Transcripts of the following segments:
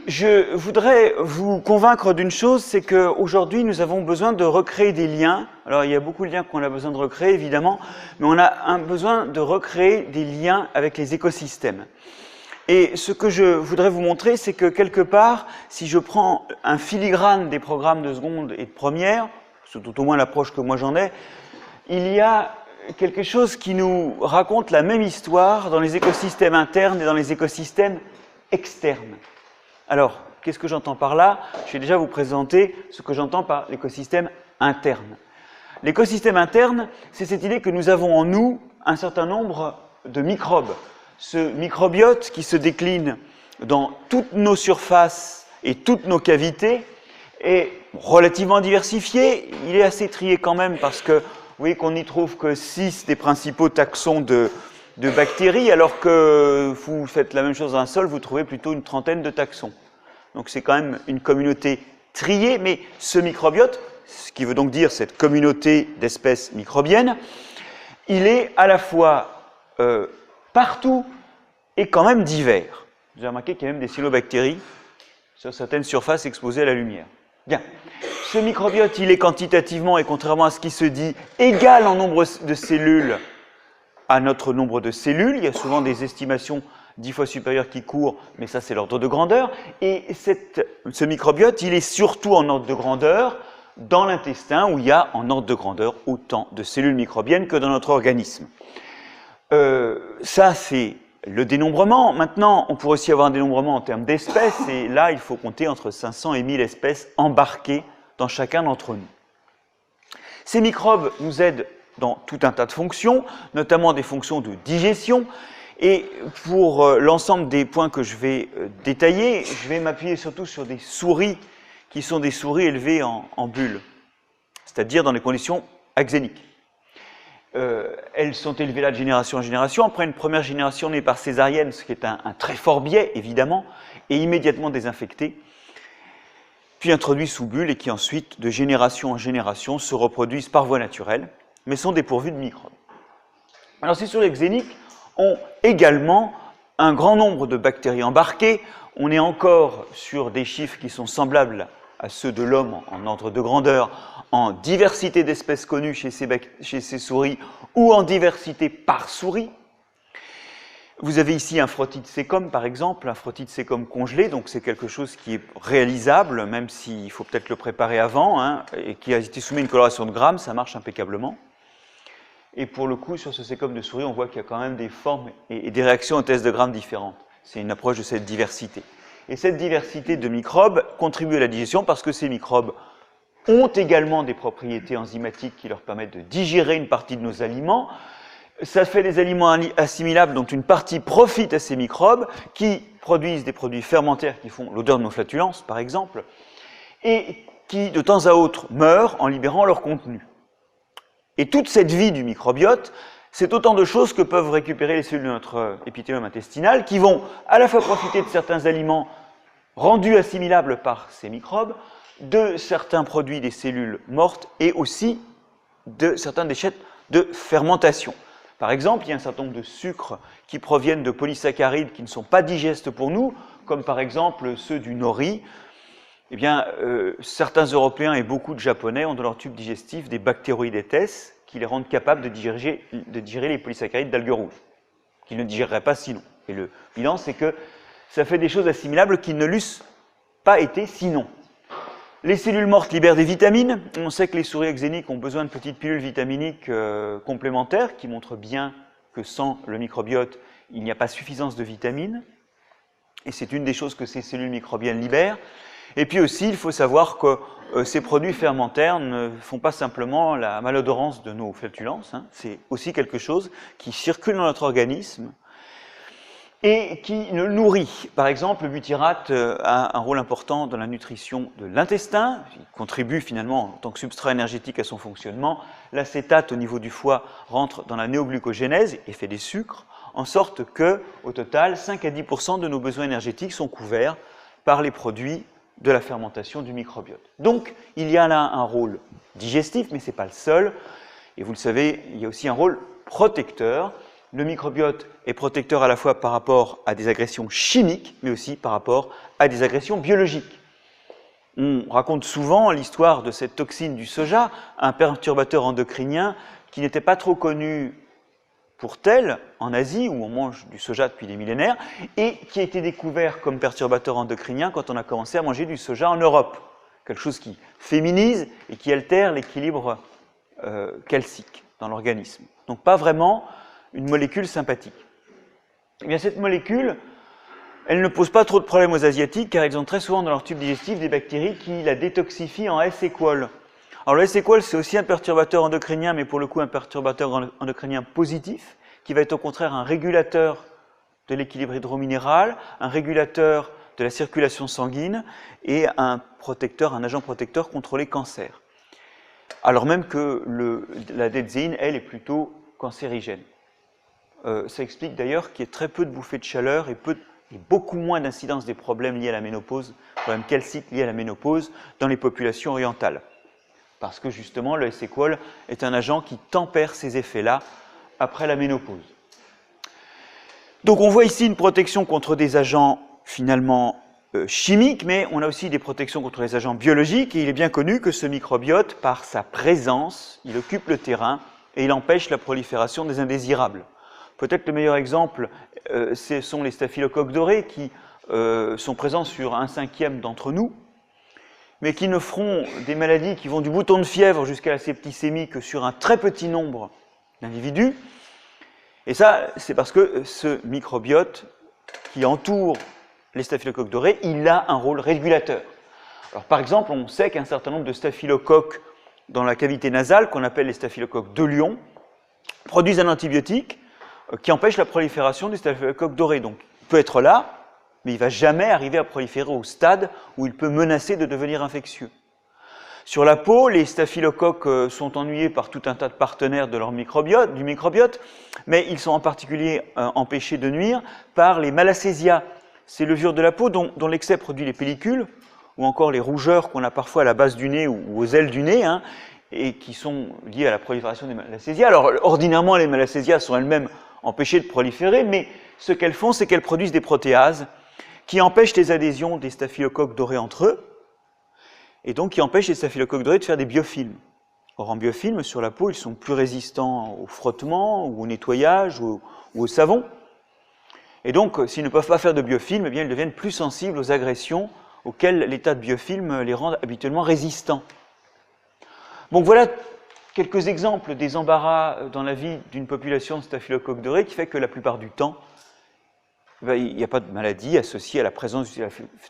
Je voudrais vous convaincre d'une chose, c'est qu'aujourd'hui, nous avons besoin de recréer des liens. Alors, il y a beaucoup de liens qu'on a besoin de recréer, évidemment, mais on a besoin de recréer des liens avec les écosystèmes. Et ce que je voudrais vous montrer, c'est que quelque part, si je prends un filigrane des programmes de seconde et de première, c'est tout au moins l'approche que moi j'en ai, il y a quelque chose qui nous raconte la même histoire dans les écosystèmes internes et dans les écosystèmes externes. Alors, qu'est-ce que j'entends par là? Je vais déjà vous présenter ce que j'entends par l'écosystème interne. L'écosystème interne, c'est cette idée que nous avons en nous un certain nombre de microbes. Ce microbiote qui se décline dans toutes nos surfaces et toutes nos cavités est relativement diversifié. Il est assez trié quand même parce que vous voyez qu'on n'y trouve que 6 des principaux taxons de bactéries, alors que vous faites la même chose dans un sol, vous trouvez plutôt une trentaine de taxons. Donc c'est quand même une communauté triée, mais ce microbiote, ce qui veut donc dire cette communauté d'espèces microbiennes, il est à la fois partout et quand même divers. Vous avez remarqué qu'il y a même des cyanobactéries sur certaines surfaces exposées à la lumière. Bien. Ce microbiote, il est quantitativement, et contrairement à ce qui se dit, égal en nombre de cellules à notre nombre de cellules. Il y a souvent des estimations 10 fois supérieures qui courent, mais ça c'est l'ordre de grandeur. Et ce microbiote, il est surtout en ordre de grandeur dans l'intestin, où il y a en ordre de grandeur autant de cellules microbiennes que dans notre organisme. Ça c'est le dénombrement. Maintenant, on pourrait aussi avoir un dénombrement en termes d'espèces, et là il faut compter entre 500 et 1000 espèces embarquées dans chacun d'entre nous. Ces microbes nous aident dans tout un tas de fonctions, notamment des fonctions de digestion. Et pour l'ensemble des points que je vais détailler, je vais m'appuyer surtout sur des souris qui sont des souris élevées en bulles, c'est-à-dire dans les conditions axéniques. Elles sont élevées là de génération en génération. Après une première génération née par césarienne, ce qui est un très fort biais, évidemment, et immédiatement désinfectées, puis introduits sous bulles et qui ensuite, de génération en génération, se reproduisent par voie naturelle, mais sont dépourvus de microbes. Alors ces souris xéniques ont également un grand nombre de bactéries embarquées. On est encore sur des chiffres qui sont semblables à ceux de l'homme en ordre de grandeur, en diversité d'espèces connues chez ces souris ou en diversité par souris. Vous avez ici un frotide sécom, par exemple, un frotide sécom congelé, donc c'est quelque chose qui est réalisable, même s'il faut peut-être le préparer avant, hein, et qui a été soumis à une coloration de grammes, ça marche impeccablement. Et pour le coup, sur ce sécom de souris, on voit qu'il y a quand même des formes et des réactions aux tests de grammes différentes. C'est une approche de cette diversité. Et cette diversité de microbes contribue à la digestion parce que ces microbes ont également des propriétés enzymatiques qui leur permettent de digérer une partie de nos aliments. Ça fait des aliments assimilables dont une partie profite à ces microbes qui produisent des produits fermentaires qui font l'odeur de nos flatulences, par exemple, et qui, de temps à autre, meurent en libérant leur contenu. Et toute cette vie du microbiote, c'est autant de choses que peuvent récupérer les cellules de notre épithélium intestinal qui vont à la fois profiter de certains aliments rendus assimilables par ces microbes, de certains produits des cellules mortes et aussi de certains déchets de fermentation. Par exemple, il y a un certain nombre de sucres qui proviennent de polysaccharides qui ne sont pas digestes pour nous, comme par exemple ceux du nori. Eh bien, certains Européens et beaucoup de Japonais ont dans leur tube digestif des bactéroïdètes qui les rendent capables de digérer les polysaccharides d'algues rouges, qu'ils ne digéreraient pas sinon. Et le bilan, c'est que ça fait des choses assimilables qui ne l'eussent pas été sinon. Les cellules mortes libèrent des vitamines. On sait que les souris xéniques ont besoin de petites pilules vitaminiques complémentaires qui montrent bien que sans le microbiote, il n'y a pas suffisance de vitamines. Et c'est une des choses que ces cellules microbiennes libèrent. Et puis aussi, il faut savoir que ces produits fermentaires ne font pas simplement la malodorance de nos flatulences, hein. C'est aussi quelque chose qui circule dans notre organisme et qui le nourrit. Par exemple, le butyrate a un rôle important dans la nutrition de l'intestin, il contribue finalement en tant que substrat énergétique à son fonctionnement. L'acétate au niveau du foie rentre dans la néoglucogénèse et fait des sucres, en sorte que, au total, 5 à 10% de nos besoins énergétiques sont couverts par les produits de la fermentation du microbiote. Donc, il y a là un rôle digestif, mais ce n'est pas le seul. Et vous le savez, il y a aussi un rôle protecteur. le microbiote est protecteur à la fois par rapport à des agressions chimiques, mais aussi par rapport à des agressions biologiques. On raconte souvent l'histoire de cette toxine du soja, un perturbateur endocrinien qui n'était pas trop connu pour tel en Asie, où on mange du soja depuis des millénaires, et qui a été découvert comme perturbateur endocrinien quand on a commencé à manger du soja en Europe. Quelque chose qui féminise et qui altère l'équilibre calcique dans l'organisme. Donc pas vraiment une molécule sympathique. Eh bien, cette molécule, elle ne pose pas trop de problèmes aux Asiatiques, car ils ont très souvent dans leur tube digestif des bactéries qui la détoxifient en S-équol. Alors le S-équol, c'est aussi un perturbateur endocrinien, mais pour le coup un perturbateur endocrinien positif, qui va être au contraire un régulateur de l'équilibre hydrominéral, un régulateur de la circulation sanguine et un protecteur, un agent protecteur contre les cancers. Alors même que la dézéine, elle, est plutôt cancérigène. Ça explique d'ailleurs qu'il y ait très peu de bouffées de chaleur et beaucoup moins d'incidence des problèmes liés à la ménopause, problèmes calciques liés à la ménopause dans les populations orientales. Parce que justement, le S-équol est un agent qui tempère ces effets-là après la ménopause. Donc on voit ici une protection contre des agents finalement chimiques, mais on a aussi des protections contre les agents biologiques, et il est bien connu que ce microbiote, par sa présence, il occupe le terrain et il empêche la prolifération des indésirables. Peut-être le meilleur exemple, ce sont les staphylocoques dorés qui sont présents sur 1/5 d'entre nous, mais qui ne feront des maladies qui vont du bouton de fièvre jusqu'à la septicémie que sur un très petit nombre d'individus. Et ça, c'est parce que ce microbiote qui entoure les staphylocoques dorés, il a un rôle régulateur. Alors, par exemple, on sait qu'un certain nombre de staphylocoques dans la cavité nasale, qu'on appelle les staphylocoques de Lion, produisent un antibiotique qui empêche la prolifération des staphylocoques dorés. Donc, il peut être là, mais il ne va jamais arriver à proliférer au stade où il peut menacer de devenir infectieux. Sur la peau, les staphylocoques sont ennuyés par tout un tas de partenaires de leur microbiote, du microbiote, mais ils sont en particulier empêchés de nuire par les malacésias, ces levures de la peau dont l'excès produit les pellicules, ou encore les rougeurs qu'on a parfois à la base du nez ou aux ailes du nez, et qui sont liées à la prolifération des malacésias. Alors, ordinairement, les malacésias sont elles-mêmes empêchées de proliférer, mais ce qu'elles font, c'est qu'elles produisent des protéases qui empêchent les adhésions des staphylocoques dorés entre eux, et donc qui empêchent les staphylocoques dorés de faire des biofilms. Or, en biofilms, sur la peau, ils sont plus résistants au frottement, ou au nettoyage, ou au savon. Et donc, s'ils ne peuvent pas faire de biofilms, eh bien, ils deviennent plus sensibles aux agressions auxquelles l'état de biofilm les rend habituellement résistants. Donc voilà quelques exemples des embarras dans la vie d'une population de staphylocoques dorés qui fait que la plupart du temps, il n'y a pas de maladie associée à la présence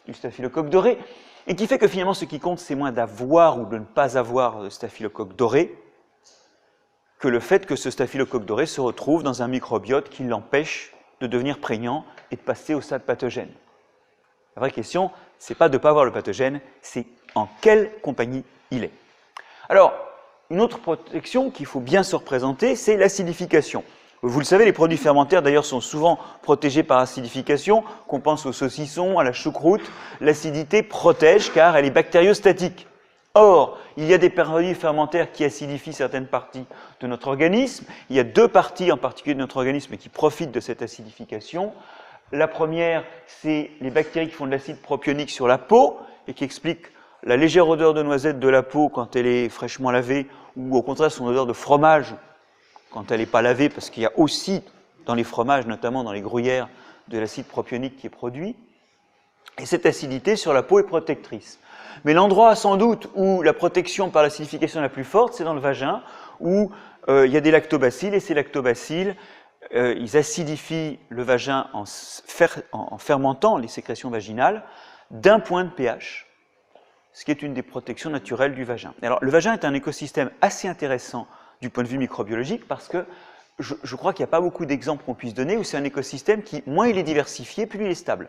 du staphylocoque doré, et qui fait que finalement ce qui compte c'est moins d'avoir ou de ne pas avoir de staphylocoque doré que le fait que ce staphylocoque doré se retrouve dans un microbiote qui l'empêche de devenir prégnant et de passer au stade pathogène. La vraie question, c'est pas de ne pas avoir le pathogène, c'est en quelle compagnie il est. Alors, une autre protection qu'il faut bien se représenter, c'est l'acidification. Vous le savez, les produits fermentaires d'ailleurs sont souvent protégés par acidification, qu'on pense au saucisson, à la choucroute. L'acidité protège car elle est bactériostatique. Or, il y a des produits fermentaires qui acidifient certaines parties de notre organisme. Il y a deux parties en particulier de notre organisme qui profitent de cette acidification. La première, c'est les bactéries qui font de l'acide propionique sur la peau et qui expliquent la légère odeur de noisette de la peau quand elle est fraîchement lavée, ou au contraire son odeur de fromage quand elle n'est pas lavée, parce qu'il y a aussi dans les fromages, notamment dans les gruyères, de l'acide propionique qui est produit. Et cette acidité sur la peau est protectrice. Mais l'endroit sans doute où la protection par l'acidification est la plus forte, c'est dans le vagin, où il y a des lactobacilles, et ces lactobacilles, ils acidifient le vagin en fermentant les sécrétions vaginales d'un point de pH, ce qui est une des protections naturelles du vagin. Alors, le vagin est un écosystème assez intéressant du point de vue microbiologique parce que je crois qu'il n'y a pas beaucoup d'exemples qu'on puisse donner où c'est un écosystème qui, moins il est diversifié, plus il est stable.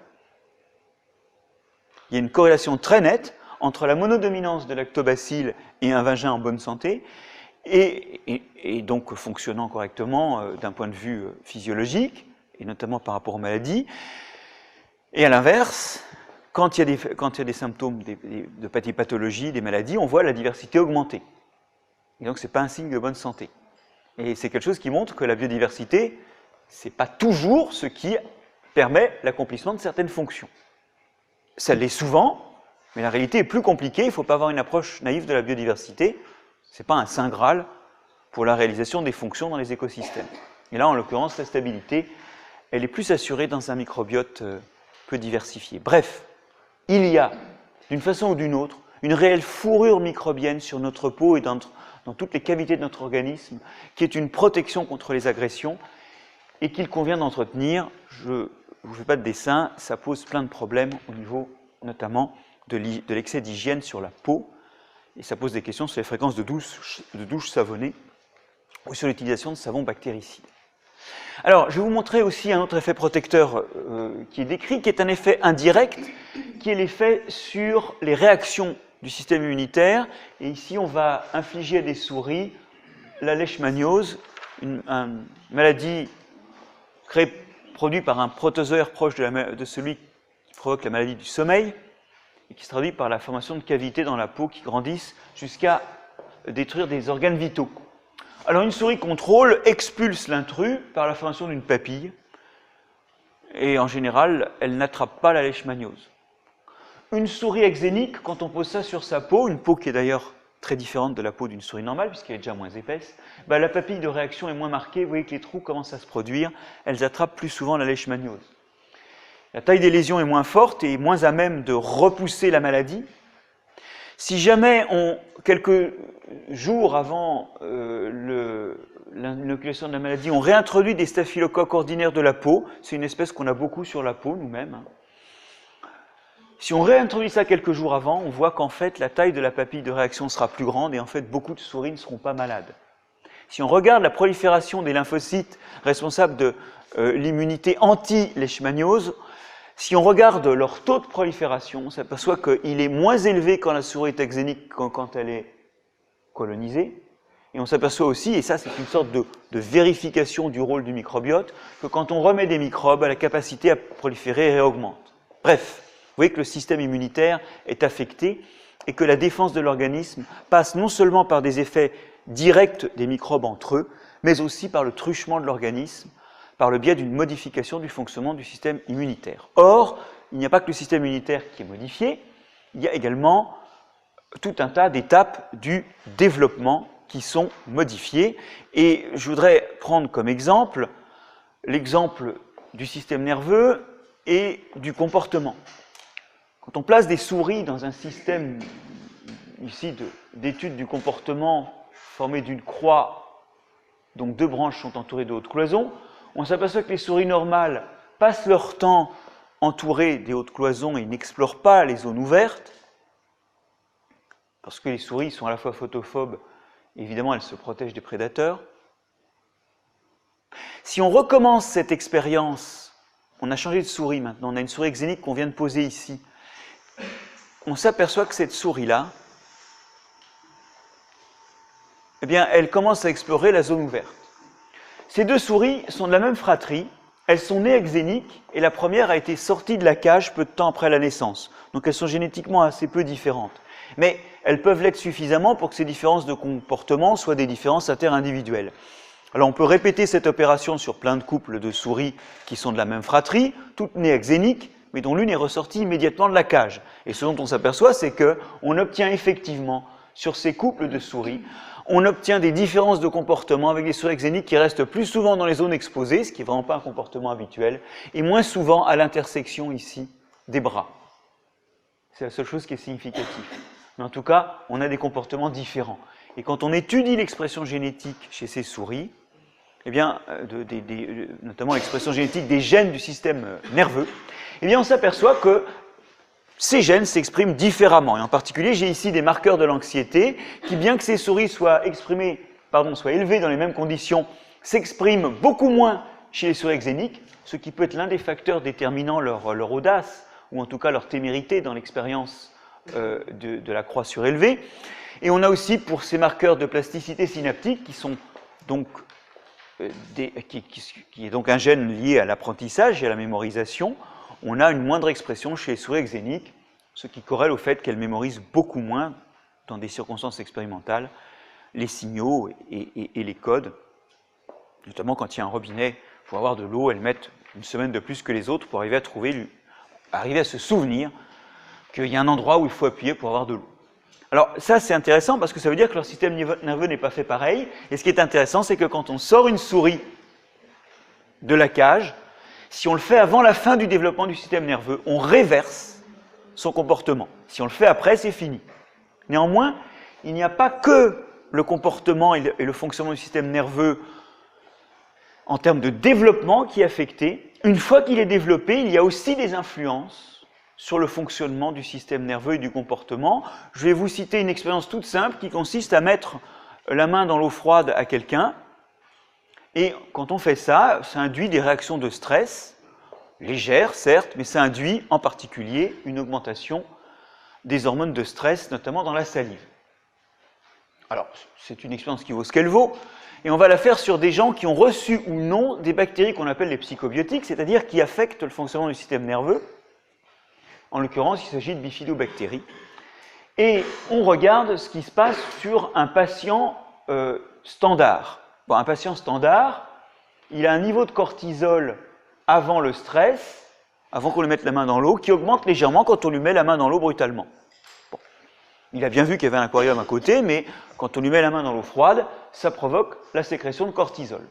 Il y a une corrélation très nette entre la monodominance de lactobacilles et un vagin en bonne santé, et donc fonctionnant correctement d'un point de vue physiologique, et notamment par rapport aux maladies. Et à l'inverse, quand il y a des symptômes de pathologie, des maladies, on voit la diversité augmenter. Et donc, ce n'est pas un signe de bonne santé. Et c'est quelque chose qui montre que la biodiversité ce n'est pas toujours ce qui permet l'accomplissement de certaines fonctions. Ça l'est souvent, mais la réalité est plus compliquée, il ne faut pas avoir une approche naïve de la biodiversité, ce n'est pas un saint graal pour la réalisation des fonctions dans les écosystèmes. Et là, en l'occurrence, la stabilité, elle est plus assurée dans un microbiote peu diversifié. Bref, il y a, d'une façon ou d'une autre, une réelle fourrure microbienne sur notre peau et dans toutes les cavités de notre organisme, qui est une protection contre les agressions et qu'il convient d'entretenir. Je ne vous fais pas de dessin, ça pose plein de problèmes au niveau notamment de l'excès d'hygiène sur la peau, et ça pose des questions sur les fréquences de douche savonnée ou sur l'utilisation de savons bactéricides. Alors, je vais vous montrer aussi un autre effet protecteur qui est décrit, qui est un effet indirect, qui est l'effet sur les réactions du système immunitaire. Et ici, on va infliger à des souris la leishmaniose, une maladie produite par un protozoaire proche de celui qui provoque la maladie du sommeil, et qui se traduit par la formation de cavités dans la peau qui grandissent jusqu'à détruire des organes vitaux. Alors une souris contrôle expulse l'intrus par la formation d'une papille, et en général, elle n'attrape pas la leishmaniose. Une souris exénique, quand on pose ça sur sa peau, une peau qui est d'ailleurs très différente de la peau d'une souris normale, puisqu'elle est déjà moins épaisse, la papille de réaction est moins marquée, vous voyez que les trous commencent à se produire, elles attrapent plus souvent la leishmaniose. La taille des lésions est moins forte et moins à même de repousser la maladie. Si jamais, quelques jours avant l'inoculation de la maladie, on réintroduit des staphylocoques ordinaires de la peau, c'est une espèce qu'on a beaucoup sur la peau nous-mêmes. Si on réintroduit ça quelques jours avant, on voit qu'en fait la taille de la papille de réaction sera plus grande et en fait beaucoup de souris ne seront pas malades. Si on regarde la prolifération des lymphocytes responsables de l'immunité anti-leishmaniose, si on regarde leur taux de prolifération, on s'aperçoit qu'il est moins élevé quand la souris est exénique que quand elle est colonisée. Et on s'aperçoit aussi, et ça c'est une sorte de vérification du rôle du microbiote, que quand on remet des microbes, la capacité à proliférer réaugmente. Bref, vous voyez que le système immunitaire est affecté et que la défense de l'organisme passe non seulement par des effets directs des microbes entre eux, mais aussi par le truchement de l'organisme, par le biais d'une modification du fonctionnement du système immunitaire. Or, il n'y a pas que le système immunitaire qui est modifié, il y a également tout un tas d'étapes du développement qui sont modifiées. Et je voudrais prendre comme exemple l'exemple du système nerveux et du comportement. Quand on place des souris dans un système ici d'étude du comportement formé d'une croix, donc deux branches sont entourées de hautes cloisons, on s'aperçoit que les souris normales passent leur temps entourées des hautes cloisons et n'explorent pas les zones ouvertes, parce que les souris sont à la fois photophobes, et évidemment elles se protègent des prédateurs. Si on recommence cette expérience, on a changé de souris maintenant, on a une souris exénique qu'on vient de poser ici, on s'aperçoit que cette souris-là, eh bien, elle commence à explorer la zone ouverte. Ces deux souris sont de la même fratrie, elles sont nées exéniques et la première a été sortie de la cage peu de temps après la naissance. Donc elles sont génétiquement assez peu différentes. Mais elles peuvent l'être suffisamment pour que ces différences de comportement soient des différences interindividuelles. Alors on peut répéter cette opération sur plein de couples de souris qui sont de la même fratrie, toutes nées exéniques, mais dont l'une est ressortie immédiatement de la cage. Et ce dont on s'aperçoit, c'est qu'on obtient effectivement, sur ces couples de souris, on obtient des différences de comportement avec des souris exéniques qui restent plus souvent dans les zones exposées, ce qui n'est vraiment pas un comportement habituel, et moins souvent à l'intersection ici des bras. C'est la seule chose qui est significative. Mais en tout cas, on a des comportements différents. Et quand on étudie l'expression génétique chez ces souris, eh bien, notamment l'expression génétique des gènes du système nerveux, eh bien, on s'aperçoit que ces gènes s'expriment différemment. Et en particulier, j'ai ici des marqueurs de l'anxiété qui, bien que ces souris soient élevées dans les mêmes conditions, s'expriment beaucoup moins chez les souris exéniques, ce qui peut être l'un des facteurs déterminant leur audace, ou en tout cas leur témérité dans l'expérience de la croix surélevée. Et on a aussi, pour ces marqueurs de plasticité synaptique, qui sont donc qui est donc un gène lié à l'apprentissage et à la mémorisation, on a une moindre expression chez les souris exéniques, ce qui corrèle au fait qu'elles mémorisent beaucoup moins, dans des circonstances expérimentales, les signaux et les codes, notamment quand il y a un robinet faut avoir de l'eau, elles mettent une semaine de plus que les autres pour arriver à se souvenir qu'il y a un endroit où il faut appuyer pour avoir de l'eau. Alors ça c'est intéressant parce que ça veut dire que leur système nerveux n'est pas fait pareil. Et ce qui est intéressant, c'est que quand on sort une souris de la cage, si on le fait avant la fin du développement du système nerveux, on réverse son comportement. Si on le fait après, c'est fini. Néanmoins, il n'y a pas que le comportement et le fonctionnement du système nerveux en termes de développement qui est affecté. Une fois qu'il est développé, il y a aussi des influences sur le fonctionnement du système nerveux et du comportement. Je vais vous citer une expérience toute simple qui consiste à mettre la main dans l'eau froide à quelqu'un. Et quand on fait ça, ça induit des réactions de stress, légères certes, mais ça induit en particulier une augmentation des hormones de stress, notamment dans la salive. Alors, c'est une expérience qui vaut ce qu'elle vaut, et on va la faire sur des gens qui ont reçu ou non des bactéries qu'on appelle les psychobiotiques, c'est-à-dire qui affectent le fonctionnement du système nerveux. En l'occurrence, il s'agit de bifidobactéries. Et on regarde ce qui se passe sur un patient standard. Bon, un patient standard, il a un niveau de cortisol avant le stress, avant qu'on lui mette la main dans l'eau, qui augmente légèrement quand on lui met la main dans l'eau brutalement. Bon. Il a bien vu qu'il y avait un aquarium à côté, mais quand on lui met la main dans l'eau froide, ça provoque la sécrétion de cortisol.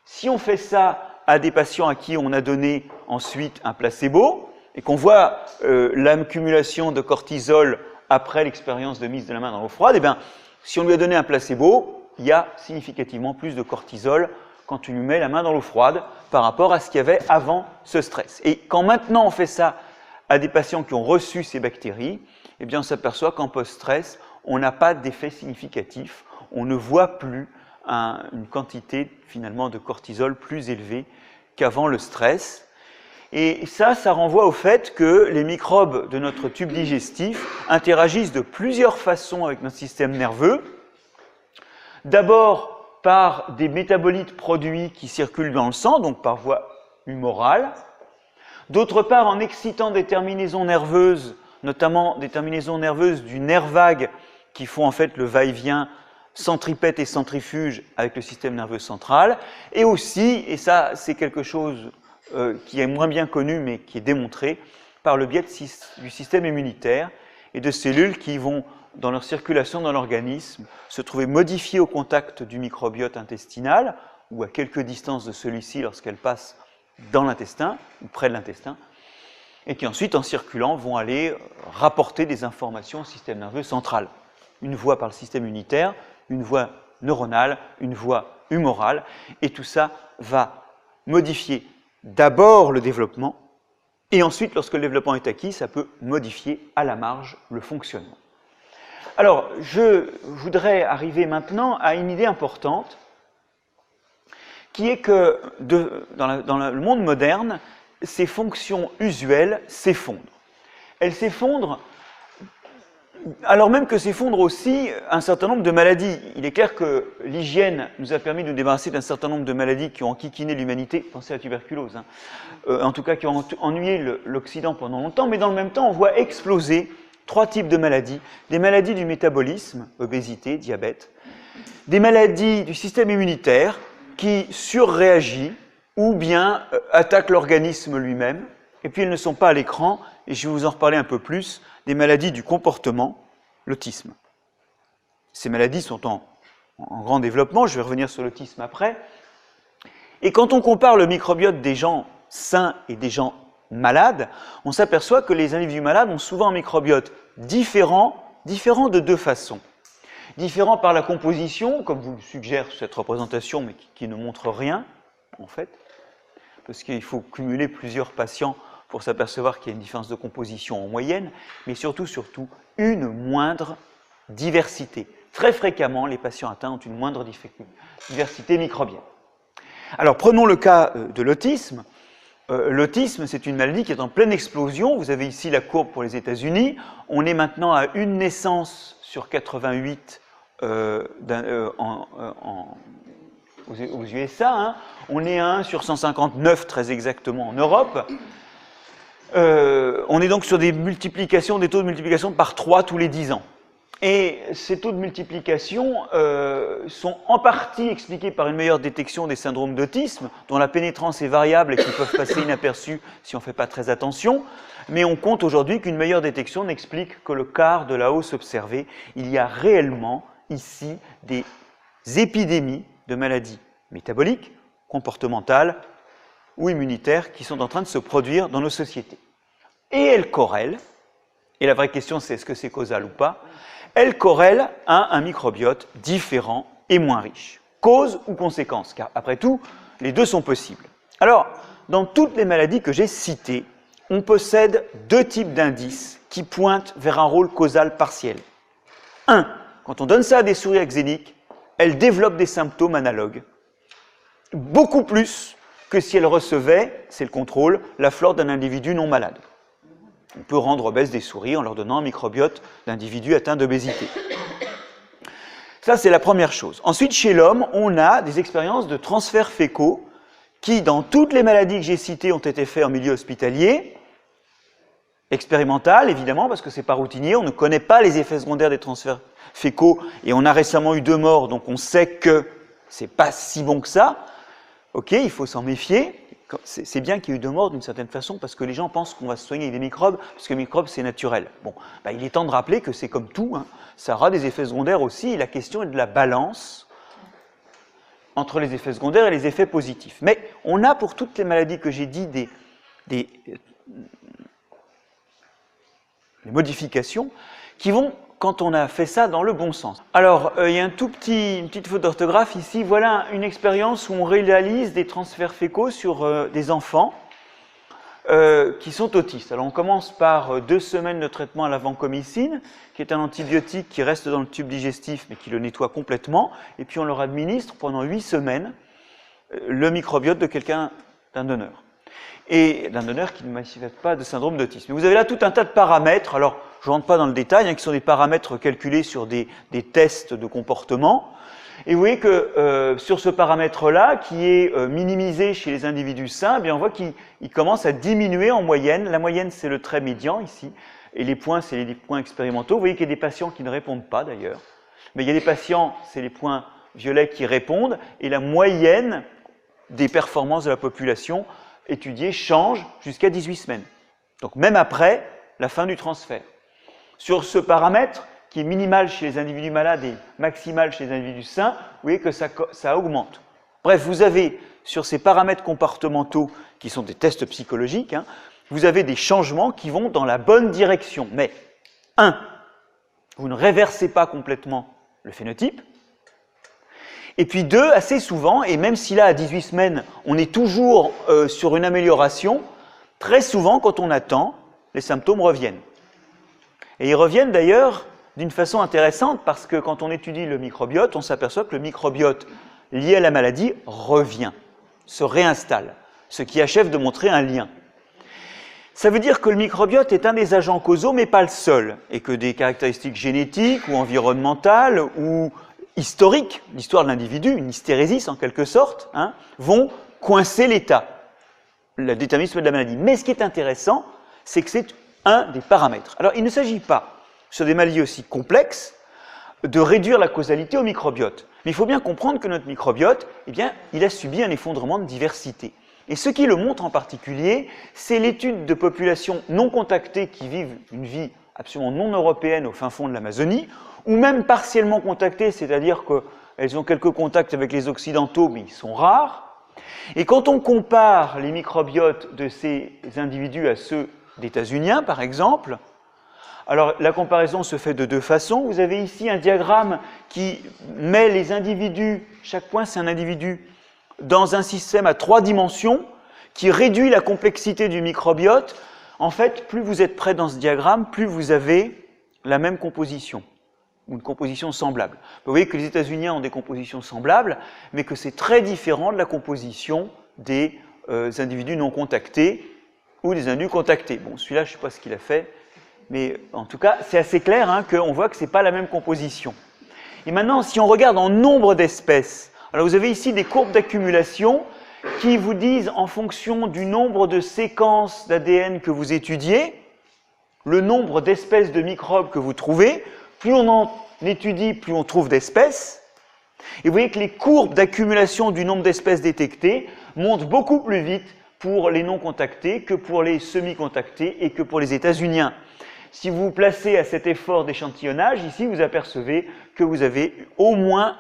Si on fait ça à des patients à qui on a donné ensuite un placebo, et qu'on voit l'accumulation de cortisol après l'expérience de mise de la main dans l'eau froide, eh bien, si on lui a donné un placebo, il y a significativement plus de cortisol quand on lui met la main dans l'eau froide par rapport à ce qu'il y avait avant ce stress. Et quand maintenant on fait ça à des patients qui ont reçu ces bactéries, eh bien on s'aperçoit qu'en post-stress, on n'a pas d'effet significatif, on ne voit plus une quantité finalement de cortisol plus élevée qu'avant le stress. Et ça renvoie au fait que les microbes de notre tube digestif interagissent de plusieurs façons avec notre système nerveux. D'abord par des métabolites produits qui circulent dans le sang, donc par voie humorale. D'autre part en excitant des terminaisons nerveuses, notamment des terminaisons nerveuses du nerf vague qui font en fait le va-et-vient centripète et centrifuge avec le système nerveux central. Et aussi, et ça c'est quelque chose qui est moins bien connu mais qui est démontré par le biais du système immunitaire et de cellules qui vont, dans leur circulation dans l'organisme, se trouver modifiées au contact du microbiote intestinal ou à quelque distance de celui-ci lorsqu'elles passent dans l'intestin ou près de l'intestin, et qui ensuite, en circulant, vont aller rapporter des informations au système nerveux central. Une voie par le système immunitaire, une voie neuronale, une voie humorale, et tout ça va modifier d'abord le développement, et ensuite, lorsque le développement est acquis, ça peut modifier à la marge le fonctionnement. Alors, je voudrais arriver maintenant à une idée importante, qui est que dans le monde moderne, ces fonctions usuelles s'effondrent. Elles s'effondrent alors même que s'effondrent aussi un certain nombre de maladies. Il est clair que l'hygiène nous a permis de nous débarrasser d'un certain nombre de maladies qui ont enquiquiné l'humanité, pensez à la tuberculose, en tout cas qui ont ennuyé l'Occident pendant longtemps, mais dans le même temps on voit exploser 3 types de maladies. Des maladies du métabolisme, obésité, diabète, des maladies du système immunitaire qui surréagit ou bien attaquent l'organisme lui-même, et puis elles ne sont pas à l'écran, et je vais vous en reparler un peu plus, des maladies du comportement, l'autisme. Ces maladies sont en grand développement, je vais revenir sur l'autisme après. Et quand on compare le microbiote des gens sains et des gens malades, on s'aperçoit que les individus malades ont souvent un microbiote différent de 2 façons. Différent par la composition, comme vous le suggère cette représentation, mais qui ne montre rien, en fait, parce qu'il faut cumuler plusieurs patients pour s'apercevoir qu'il y a une différence de composition en moyenne, mais surtout, une moindre diversité. Très fréquemment, les patients atteints ont une moindre diversité microbienne. Alors, prenons le cas de l'autisme. L'autisme, c'est une maladie qui est en pleine explosion. Vous avez ici la courbe pour les États-Unis. On est maintenant à une naissance sur 88 aux USA. On est à 1 sur 159 très exactement en Europe. On est donc sur des taux de multiplication par 3 tous les 10 ans. Et ces taux de multiplication sont en partie expliqués par une meilleure détection des syndromes d'autisme, dont la pénétrance est variable et qui peuvent passer inaperçus si on ne fait pas très attention. Mais on compte aujourd'hui qu'une meilleure détection n'explique que le quart de la hausse observée. Il y a réellement ici des épidémies de maladies métaboliques, comportementales ou immunitaires qui sont en train de se produire dans nos sociétés. Et elles corrèlent, et la vraie question c'est est-ce que c'est causal ou pas, elles corrèlent à un microbiote différent et moins riche. Cause ou conséquence, car après tout, les deux sont possibles. Alors, dans toutes les maladies que j'ai citées, on possède deux types d'indices qui pointent vers un rôle causal partiel. Un, quand on donne ça à des souris axéniques, elles développent des symptômes analogues, beaucoup plus que si elles recevaient, c'est le contrôle, la flore d'un individu non malade. On peut rendre obèses des souris en leur donnant un microbiote d'individus atteints d'obésité. Ça, c'est la première chose. Ensuite, chez l'homme, on a des expériences de transferts fécaux qui, dans toutes les maladies que j'ai citées, ont été faits en milieu hospitalier, expérimental, évidemment, parce que c'est pas routinier, on ne connaît pas les effets secondaires des transferts fécaux, et on a récemment eu 2 morts, donc on sait que c'est pas si bon que ça. Ok, il faut s'en méfier. C'est bien qu'il y ait eu 2 morts d'une certaine façon, parce que les gens pensent qu'on va se soigner avec des microbes, parce que les microbes, c'est naturel. Bon, il est temps de rappeler que c'est comme tout, hein, ça aura des effets secondaires aussi, et la question est de la balance entre les effets secondaires et les effets positifs. Mais on a pour toutes les maladies que j'ai dit des modifications qui vont, quand on a fait ça, dans le bon sens. Alors, il y a une petite faute d'orthographe ici. Voilà une expérience où on réalise des transferts fécaux sur des enfants qui sont autistes. Alors, on commence par 2 semaines de traitement à la vancomycine, qui est un antibiotique qui reste dans le tube digestif, mais qui le nettoie complètement. Et puis, on leur administre pendant 8 semaines le microbiote de quelqu'un, d'un donneur. Et d'un donneur qui ne manifeste pas de syndrome d'autisme. Vous avez là tout un tas de paramètres, alors je ne rentre pas dans le détail, qui sont des paramètres calculés sur des tests de comportement. Et vous voyez que sur ce paramètre-là, qui est minimisé chez les individus sains, on voit qu'il commence à diminuer en moyenne. La moyenne, c'est le trait médian ici, et les points, c'est les points expérimentaux. Vous voyez qu'il y a des patients qui ne répondent pas d'ailleurs, mais il y a des patients, c'est les points violets qui répondent, et la moyenne des performances de la population étudiée change jusqu'à 18 semaines. Donc même après la fin du transfert. Sur ce paramètre, qui est minimal chez les individus malades et maximal chez les individus sains, vous voyez que ça augmente. Bref, vous avez sur ces paramètres comportementaux, qui sont des tests psychologiques, vous avez des changements qui vont dans la bonne direction. Mais, 1, vous ne réversez pas complètement le phénotype. Et puis 2, assez souvent, et même si là, à 18 semaines, on est toujours sur une amélioration, très souvent, quand on attend, les symptômes reviennent. Et ils reviennent d'ailleurs d'une façon intéressante, parce que quand on étudie le microbiote, on s'aperçoit que le microbiote lié à la maladie revient, se réinstalle, ce qui achève de montrer un lien. Ça veut dire que le microbiote est un des agents causaux, mais pas le seul, et que des caractéristiques génétiques ou environnementales ou historiques, l'histoire de l'individu, une hystérésis en quelque sorte, vont coincer l'état, le déterminisme de la maladie. Mais ce qui est intéressant, c'est que c'est un des paramètres. Alors, il ne s'agit pas, sur des maladies aussi complexes, de réduire la causalité au microbiote. Mais il faut bien comprendre que notre microbiote, il a subi un effondrement de diversité. Et ce qui le montre en particulier, c'est l'étude de populations non contactées qui vivent une vie absolument non européenne au fin fond de l'Amazonie, ou même partiellement contactées, c'est-à-dire qu'elles ont quelques contacts avec les Occidentaux, mais ils sont rares. Et quand on compare les microbiotes de ces individus à ceux d'états-uniens, par exemple, alors la comparaison se fait de 2 façons. Vous avez ici un diagramme qui met les individus, chaque point c'est un individu, dans un système à 3 dimensions, qui réduit la complexité du microbiote. En fait, plus vous êtes près dans ce diagramme, plus vous avez la même composition, ou une composition semblable. Vous voyez que les états-uniens ont des compositions semblables, mais que c'est très différent de la composition des individus non contactés, ou des individus contactés. Bon, celui-là, je ne sais pas ce qu'il a fait, mais en tout cas, c'est assez clair qu'on voit que ce n'est pas la même composition. Et maintenant, si on regarde en nombre d'espèces, alors vous avez ici des courbes d'accumulation qui vous disent, en fonction du nombre de séquences d'ADN que vous étudiez, le nombre d'espèces de microbes que vous trouvez, plus on en étudie, plus on trouve d'espèces. Et vous voyez que les courbes d'accumulation du nombre d'espèces détectées montent beaucoup plus vite pour les non contactés que pour les semi-contactés et que pour les états-uniens. Si vous vous placez à cet effort d'échantillonnage, ici vous apercevez que vous avez au moins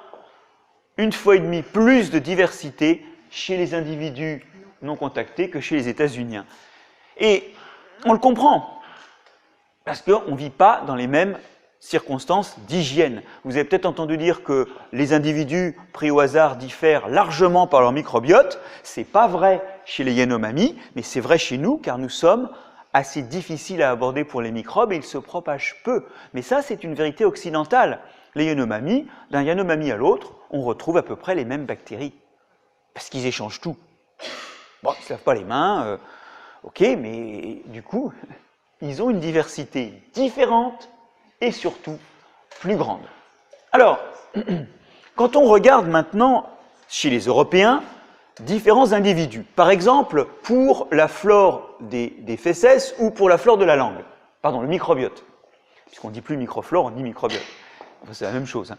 1,5 fois plus de diversité chez les individus non contactés que chez les états-uniens. Et on le comprend, parce qu'on ne vit pas dans les mêmes circonstances d'hygiène. Vous avez peut-être entendu dire que les individus pris au hasard diffèrent largement par leur microbiote. Ce n'est pas vrai chez les Yanomami, mais c'est vrai chez nous, car nous sommes assez difficiles à aborder pour les microbes et ils se propagent peu. Mais ça, c'est une vérité occidentale. Les Yanomami, d'un Yanomami à l'autre, on retrouve à peu près les mêmes bactéries, parce qu'ils échangent tout. Bon, ils ne se lavent pas les mains, ok, mais du coup, ils ont une diversité différente et surtout plus grande. Alors, quand on regarde maintenant chez les Européens, différents individus, par exemple pour la flore des fesses ou pour la flore de la langue, pardon, le microbiote, puisqu'on ne dit plus microflore, on dit microbiote, enfin, c'est la même chose.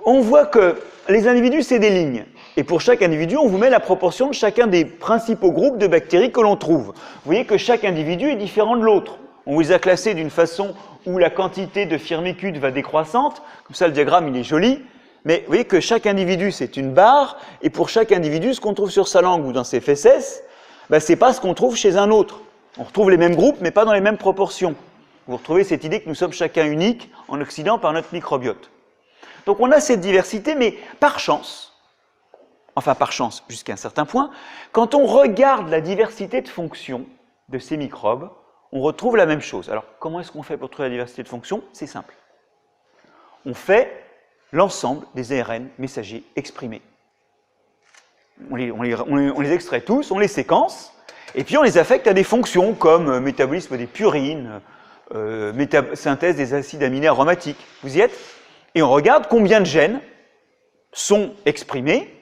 On voit que les individus, c'est des lignes, et pour chaque individu, on vous met la proportion de chacun des principaux groupes de bactéries que l'on trouve. Vous voyez que chaque individu est différent de l'autre. On vous les a classés d'une façon où la quantité de firmicutes va décroissante, comme ça le diagramme il est joli, mais vous voyez que chaque individu c'est une barre, et pour chaque individu, ce qu'on trouve sur sa langue ou dans ses fesses, ben, c'est pas ce qu'on trouve chez un autre. On retrouve les mêmes groupes, mais pas dans les mêmes proportions. Vous retrouvez cette idée que nous sommes chacun uniques en Occident par notre microbiote. Donc on a cette diversité, mais par chance, enfin par chance jusqu'à un certain point, quand on regarde la diversité de fonctions de ces microbes, on retrouve la même chose. Alors, comment est-ce qu'on fait pour trouver la diversité de fonctions? C'est simple. On fait l'ensemble des ARN messagers exprimés. On les extrait tous, on les séquence, et puis on les affecte à des fonctions comme métabolisme des purines, synthèse des acides aminés aromatiques. Vous y êtes? Et on regarde combien de gènes sont exprimés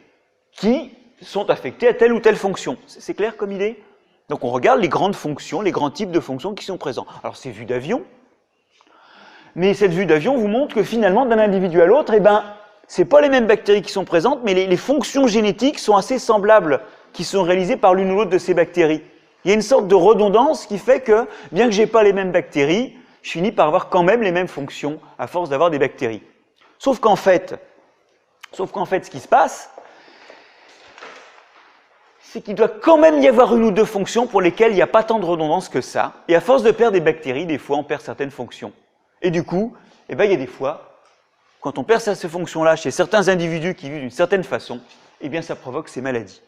qui sont affectés à telle ou telle fonction. C'est clair comme idée? Donc on regarde les grandes fonctions, les grands types de fonctions qui sont présents. Alors c'est vue d'avion, mais cette vue d'avion vous montre que finalement d'un individu à l'autre, eh ben, c'est pas les mêmes bactéries qui sont présentes, mais les fonctions génétiques sont assez semblables, qui sont réalisées par l'une ou l'autre de ces bactéries. Il y a une sorte de redondance qui fait que, bien que j'ai pas les mêmes bactéries, je finis par avoir quand même les mêmes fonctions à force d'avoir des bactéries. Sauf qu'en fait, ce qui se passe, c'est qu'il doit quand même y avoir une ou deux fonctions pour lesquelles il n'y a pas tant de redondance que ça. Et à force de perdre des bactéries, des fois, on perd certaines fonctions. Et du coup, eh ben, il y a des fois, quand on perd ces fonctions-là chez certains individus qui vivent d'une certaine façon, eh bien, ça provoque ces maladies.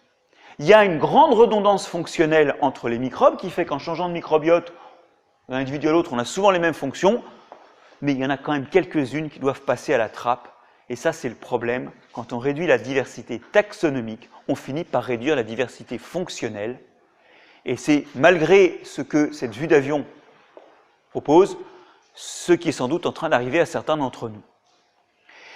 Il y a une grande redondance fonctionnelle entre les microbes qui fait qu'en changeant de microbiote, d'un individu à l'autre, on a souvent les mêmes fonctions, mais il y en a quand même quelques-unes qui doivent passer à la trappe. Et ça, c'est le problème. Quand on réduit la diversité taxonomique, on finit par réduire la diversité fonctionnelle. Et c'est, malgré ce que cette vue d'avion propose, ce qui est sans doute en train d'arriver à certains d'entre nous.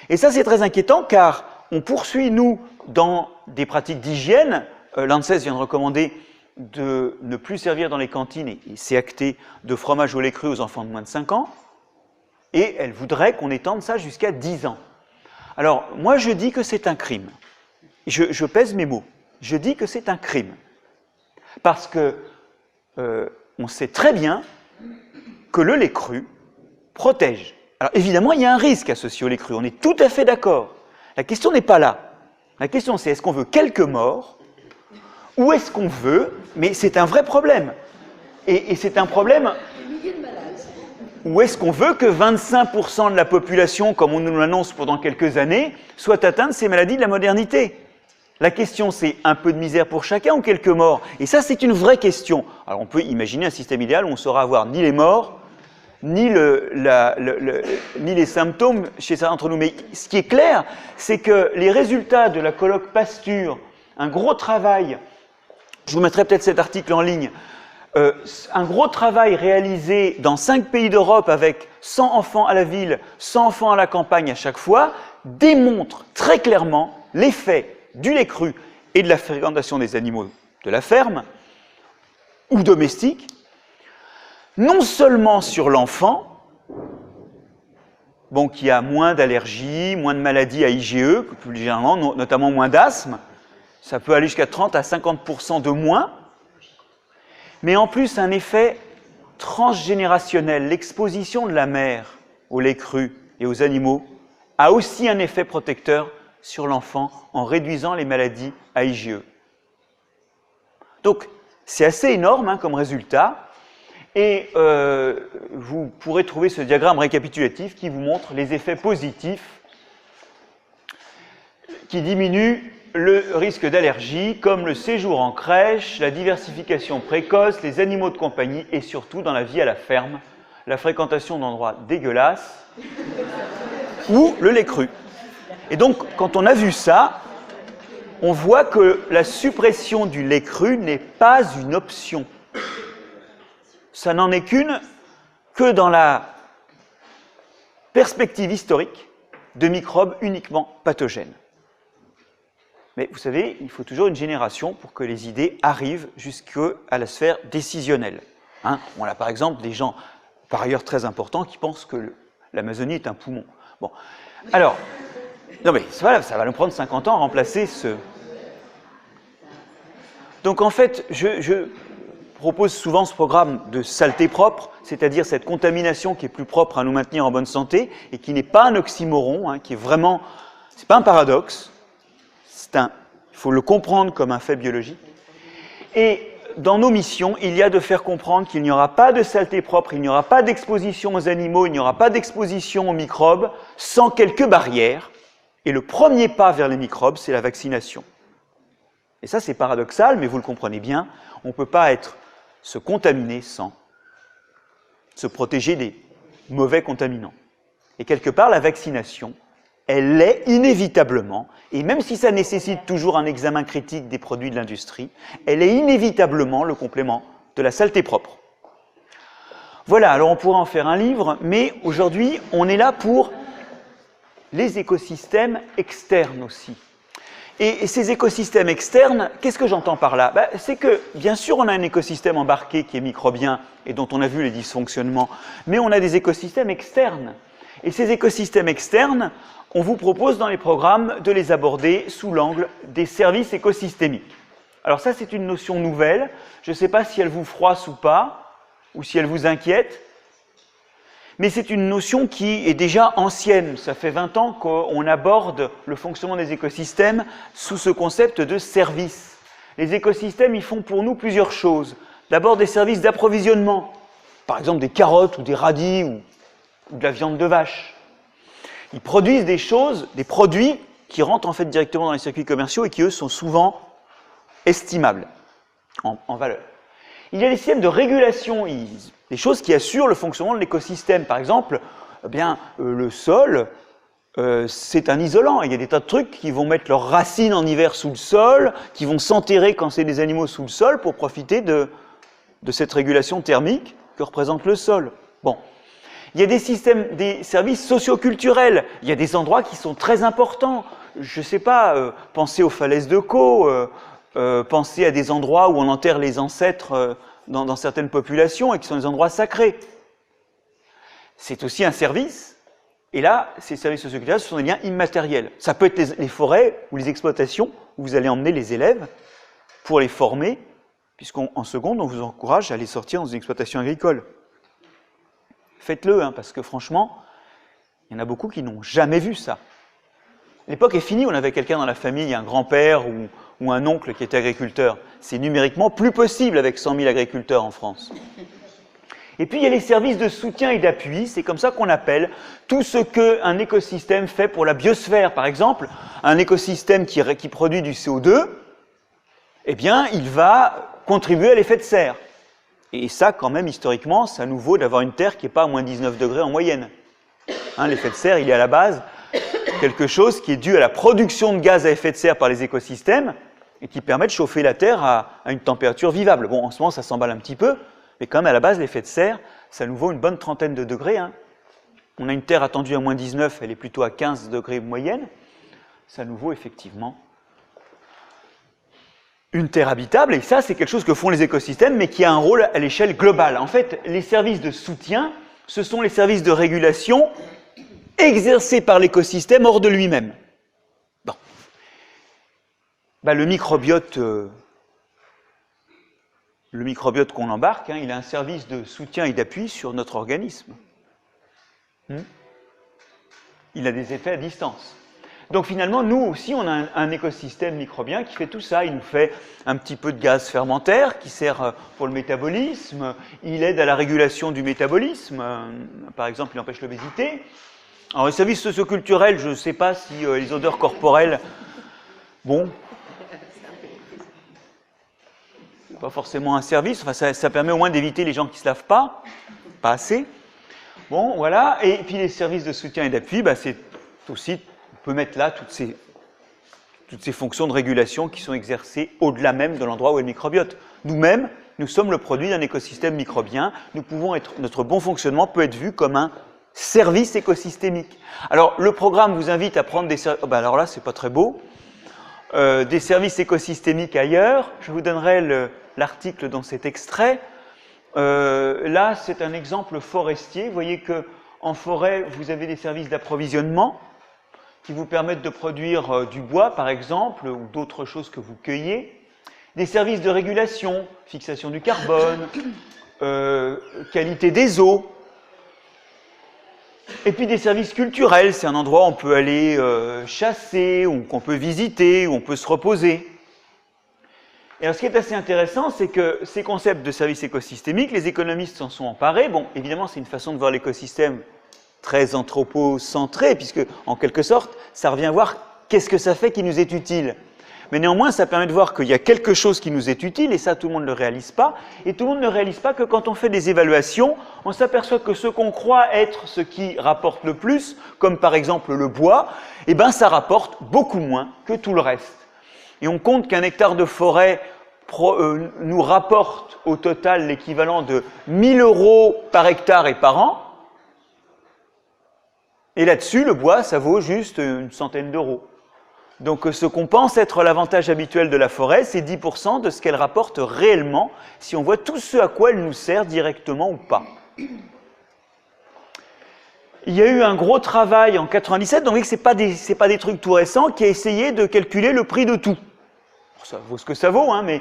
Et ça, c'est très inquiétant, car on poursuit, nous, dans des pratiques d'hygiène. L'ANSES vient de recommander de ne plus servir dans les cantines, et c'est acté, de fromage au lait cru aux enfants de moins de 5 ans. Et elle voudrait qu'on étende ça jusqu'à 10 ans. Alors, moi, je dis que c'est un crime. Je pèse mes mots. Je dis que c'est un crime. Parce que on sait très bien que le lait cru protège. Alors, évidemment, il y a un risque associé au lait cru. On est tout à fait d'accord. La question n'est pas là. La question, c'est est-ce qu'on veut quelques morts ou est-ce qu'on veut, mais c'est un vrai problème. Et c'est un problème... Ou est-ce qu'on veut que 25% de la population, comme on nous l'annonce pendant quelques années, soit atteinte de ces maladies de la modernité? La question, c'est un peu de misère pour chacun ou quelques morts? Et ça, c'est une vraie question. Alors, on peut imaginer un système idéal où on ne saura avoir ni les morts, ni les symptômes chez certains d'entre nous. Mais ce qui est clair, c'est que les résultats de la colloque Pasture, un gros travail, je vous mettrai peut-être cet article en ligne, un gros travail réalisé dans 5 pays d'Europe avec 100 enfants à la ville, 100 enfants à la campagne à chaque fois, démontre très clairement l'effet du lait cru et de la fréquentation des animaux de la ferme ou domestiques, non seulement sur l'enfant, bon, qui a moins d'allergies, moins de maladies à IgE, plus généralement, notamment moins d'asthme. Ça peut aller jusqu'à 30 à 50% de moins. Mais en plus, un effet transgénérationnel. L'exposition de la mère au lait cru et aux animaux a aussi un effet protecteur sur l'enfant en réduisant les maladies à IgE. Donc, c'est assez énorme comme résultat. Et vous pourrez trouver ce diagramme récapitulatif qui vous montre les effets positifs qui diminuent le risque d'allergie, comme le séjour en crèche, la diversification précoce, les animaux de compagnie et surtout dans la vie à la ferme, la fréquentation d'endroits dégueulasses ou le lait cru. Et donc, quand on a vu ça, on voit que la suppression du lait cru n'est pas une option. Ça n'en est qu'une que dans la perspective historique de microbes uniquement pathogènes. Mais vous savez, il faut toujours une génération pour que les idées arrivent jusqu'à la sphère décisionnelle. On a par exemple des gens, par ailleurs très importants, qui pensent que l'Amazonie est un poumon. Bon, alors, non mais voilà, ça va nous prendre 50 ans à remplacer ce... Donc en fait, je propose souvent ce programme de saleté propre, c'est-à-dire cette contamination qui est plus propre à nous maintenir en bonne santé et qui n'est pas un oxymoron, qui est vraiment, c'est pas un paradoxe, il faut le comprendre comme un fait biologique. Et dans nos missions, il y a de faire comprendre qu'il n'y aura pas de saleté propre, il n'y aura pas d'exposition aux animaux, il n'y aura pas d'exposition aux microbes sans quelques barrières. Et le premier pas vers les microbes, c'est la vaccination. Et ça, c'est paradoxal, mais vous le comprenez bien, on ne peut pas se contaminer sans se protéger des mauvais contaminants. Et quelque part, la vaccination, elle l'est inévitablement, et même si ça nécessite toujours un examen critique des produits de l'industrie, elle est inévitablement le complément de la saleté propre. Voilà, alors on pourrait en faire un livre, mais aujourd'hui, on est là pour les écosystèmes externes aussi. Et ces écosystèmes externes, qu'est-ce que j'entends par là? C'est que, bien sûr, on a un écosystème embarqué qui est microbien et dont on a vu les dysfonctionnements, mais on a des écosystèmes externes. Et ces écosystèmes externes, on vous propose dans les programmes de les aborder sous l'angle des services écosystémiques. Alors ça, c'est une notion nouvelle. Je ne sais pas si elle vous froisse ou pas, ou si elle vous inquiète, mais c'est une notion qui est déjà ancienne. Ça fait 20 ans qu'on aborde le fonctionnement des écosystèmes sous ce concept de service. Les écosystèmes, ils font pour nous plusieurs choses. D'abord des services d'approvisionnement, par exemple des carottes ou des radis ou de la viande de vache. Ils produisent des choses, des produits qui rentrent en fait directement dans les circuits commerciaux et qui, eux, sont souvent estimables en valeur. Il y a des systèmes de régulation, des choses qui assurent le fonctionnement de l'écosystème. Par exemple, le sol, c'est un isolant. Il y a des tas de trucs qui vont mettre leurs racines en hiver sous le sol, qui vont s'enterrer quand c'est des animaux sous le sol pour profiter de cette régulation thermique que représente le sol. Bon. Il y a des systèmes, des services socioculturels. Il y a des endroits qui sont très importants. Je ne sais pas, pensez aux falaises de Caux, pensez à des endroits où on enterre les ancêtres dans certaines populations et qui sont des endroits sacrés. C'est aussi un service. Et là, ces services socioculturels, ce sont des liens immatériels. Ça peut être les forêts ou les exploitations où vous allez emmener les élèves pour les former, puisqu'en seconde, on vous encourage à les sortir dans une exploitation agricole. Faites-le, parce que franchement, il y en a beaucoup qui n'ont jamais vu ça. L'époque est finie, on avait quelqu'un dans la famille, un grand-père ou un oncle qui était agriculteur. C'est numériquement plus possible avec 100 000 agriculteurs en France. Et puis il y a les services de soutien et d'appui, c'est comme ça qu'on appelle tout ce qu'un écosystème fait pour la biosphère. Par exemple, un écosystème qui produit du CO2, eh bien, il va contribuer à l'effet de serre. Et ça, quand même, historiquement, ça nous vaut d'avoir une Terre qui n'est pas à moins 19 degrés en moyenne. L'effet de serre, il est à la base quelque chose qui est dû à la production de gaz à effet de serre par les écosystèmes et qui permet de chauffer la Terre à une température vivable. Bon, en ce moment, ça s'emballe un petit peu, mais quand même, à la base, l'effet de serre, ça nous vaut une bonne trentaine de degrés. On a une Terre attendue à moins 19, elle est plutôt à 15 degrés moyenne. Ça nous vaut effectivement une Terre habitable, et ça, c'est quelque chose que font les écosystèmes, mais qui a un rôle à l'échelle globale. En fait, les services de soutien, ce sont les services de régulation exercé par l'écosystème hors de lui-même. Bon. Le microbiote qu'on embarque, il a un service de soutien et d'appui sur notre organisme. Il a des effets à distance. Donc finalement, nous aussi, on a un écosystème microbien qui fait tout ça. Il nous fait un petit peu de gaz fermentaire qui sert pour le métabolisme. Il aide à la régulation du métabolisme. Par exemple, il empêche l'obésité. Alors, les services socioculturels, je ne sais pas si les odeurs corporelles, bon, pas forcément un service. Enfin, ça permet au moins d'éviter les gens qui ne se lavent pas assez. Bon, voilà. Et puis les services de soutien et d'appui, c'est aussi, on peut mettre là toutes ces fonctions de régulation qui sont exercées au-delà même de l'endroit où est le microbiote. Nous-mêmes, nous sommes le produit d'un écosystème microbien. Notre bon fonctionnement peut être vu comme un service écosystémique. Alors, le programme vous invite à prendre des services... alors là, c'est pas très beau. Des services écosystémiques ailleurs. Je vous donnerai l'article dans cet extrait. Là, c'est un exemple forestier. Vous voyez qu'en forêt, vous avez des services d'approvisionnement qui vous permettent de produire du bois, par exemple, ou d'autres choses que vous cueillez. Des services de régulation, fixation du carbone, qualité des eaux. Et puis des services culturels, c'est un endroit où on peut aller chasser, ou qu'on peut visiter, où on peut se reposer. Et alors, ce qui est assez intéressant, c'est que ces concepts de services écosystémiques, les économistes s'en sont emparés. Bon, évidemment, c'est une façon de voir l'écosystème très anthropocentré, puisque, en quelque sorte, ça revient voir qu'est-ce que ça fait qui nous est utile. Mais néanmoins, ça permet de voir qu'il y a quelque chose qui nous est utile, et ça, tout le monde ne le réalise pas. Et tout le monde ne réalise pas que quand on fait des évaluations, on s'aperçoit que ce qu'on croit être ce qui rapporte le plus, comme par exemple le bois, ça rapporte beaucoup moins que tout le reste. Et on compte qu'un hectare de forêt nous rapporte au total l'équivalent de 1 000 € par hectare et par an. Et là-dessus, le bois, ça vaut juste une centaine d'euros. Donc ce qu'on pense être l'avantage habituel de la forêt, c'est 10% de ce qu'elle rapporte réellement, si on voit tout ce à quoi elle nous sert directement ou pas. Il y a eu un gros travail en 97, donc ce n'est pas des trucs tout récents, qui a essayé de calculer le prix de tout. Ça vaut ce que ça vaut, mais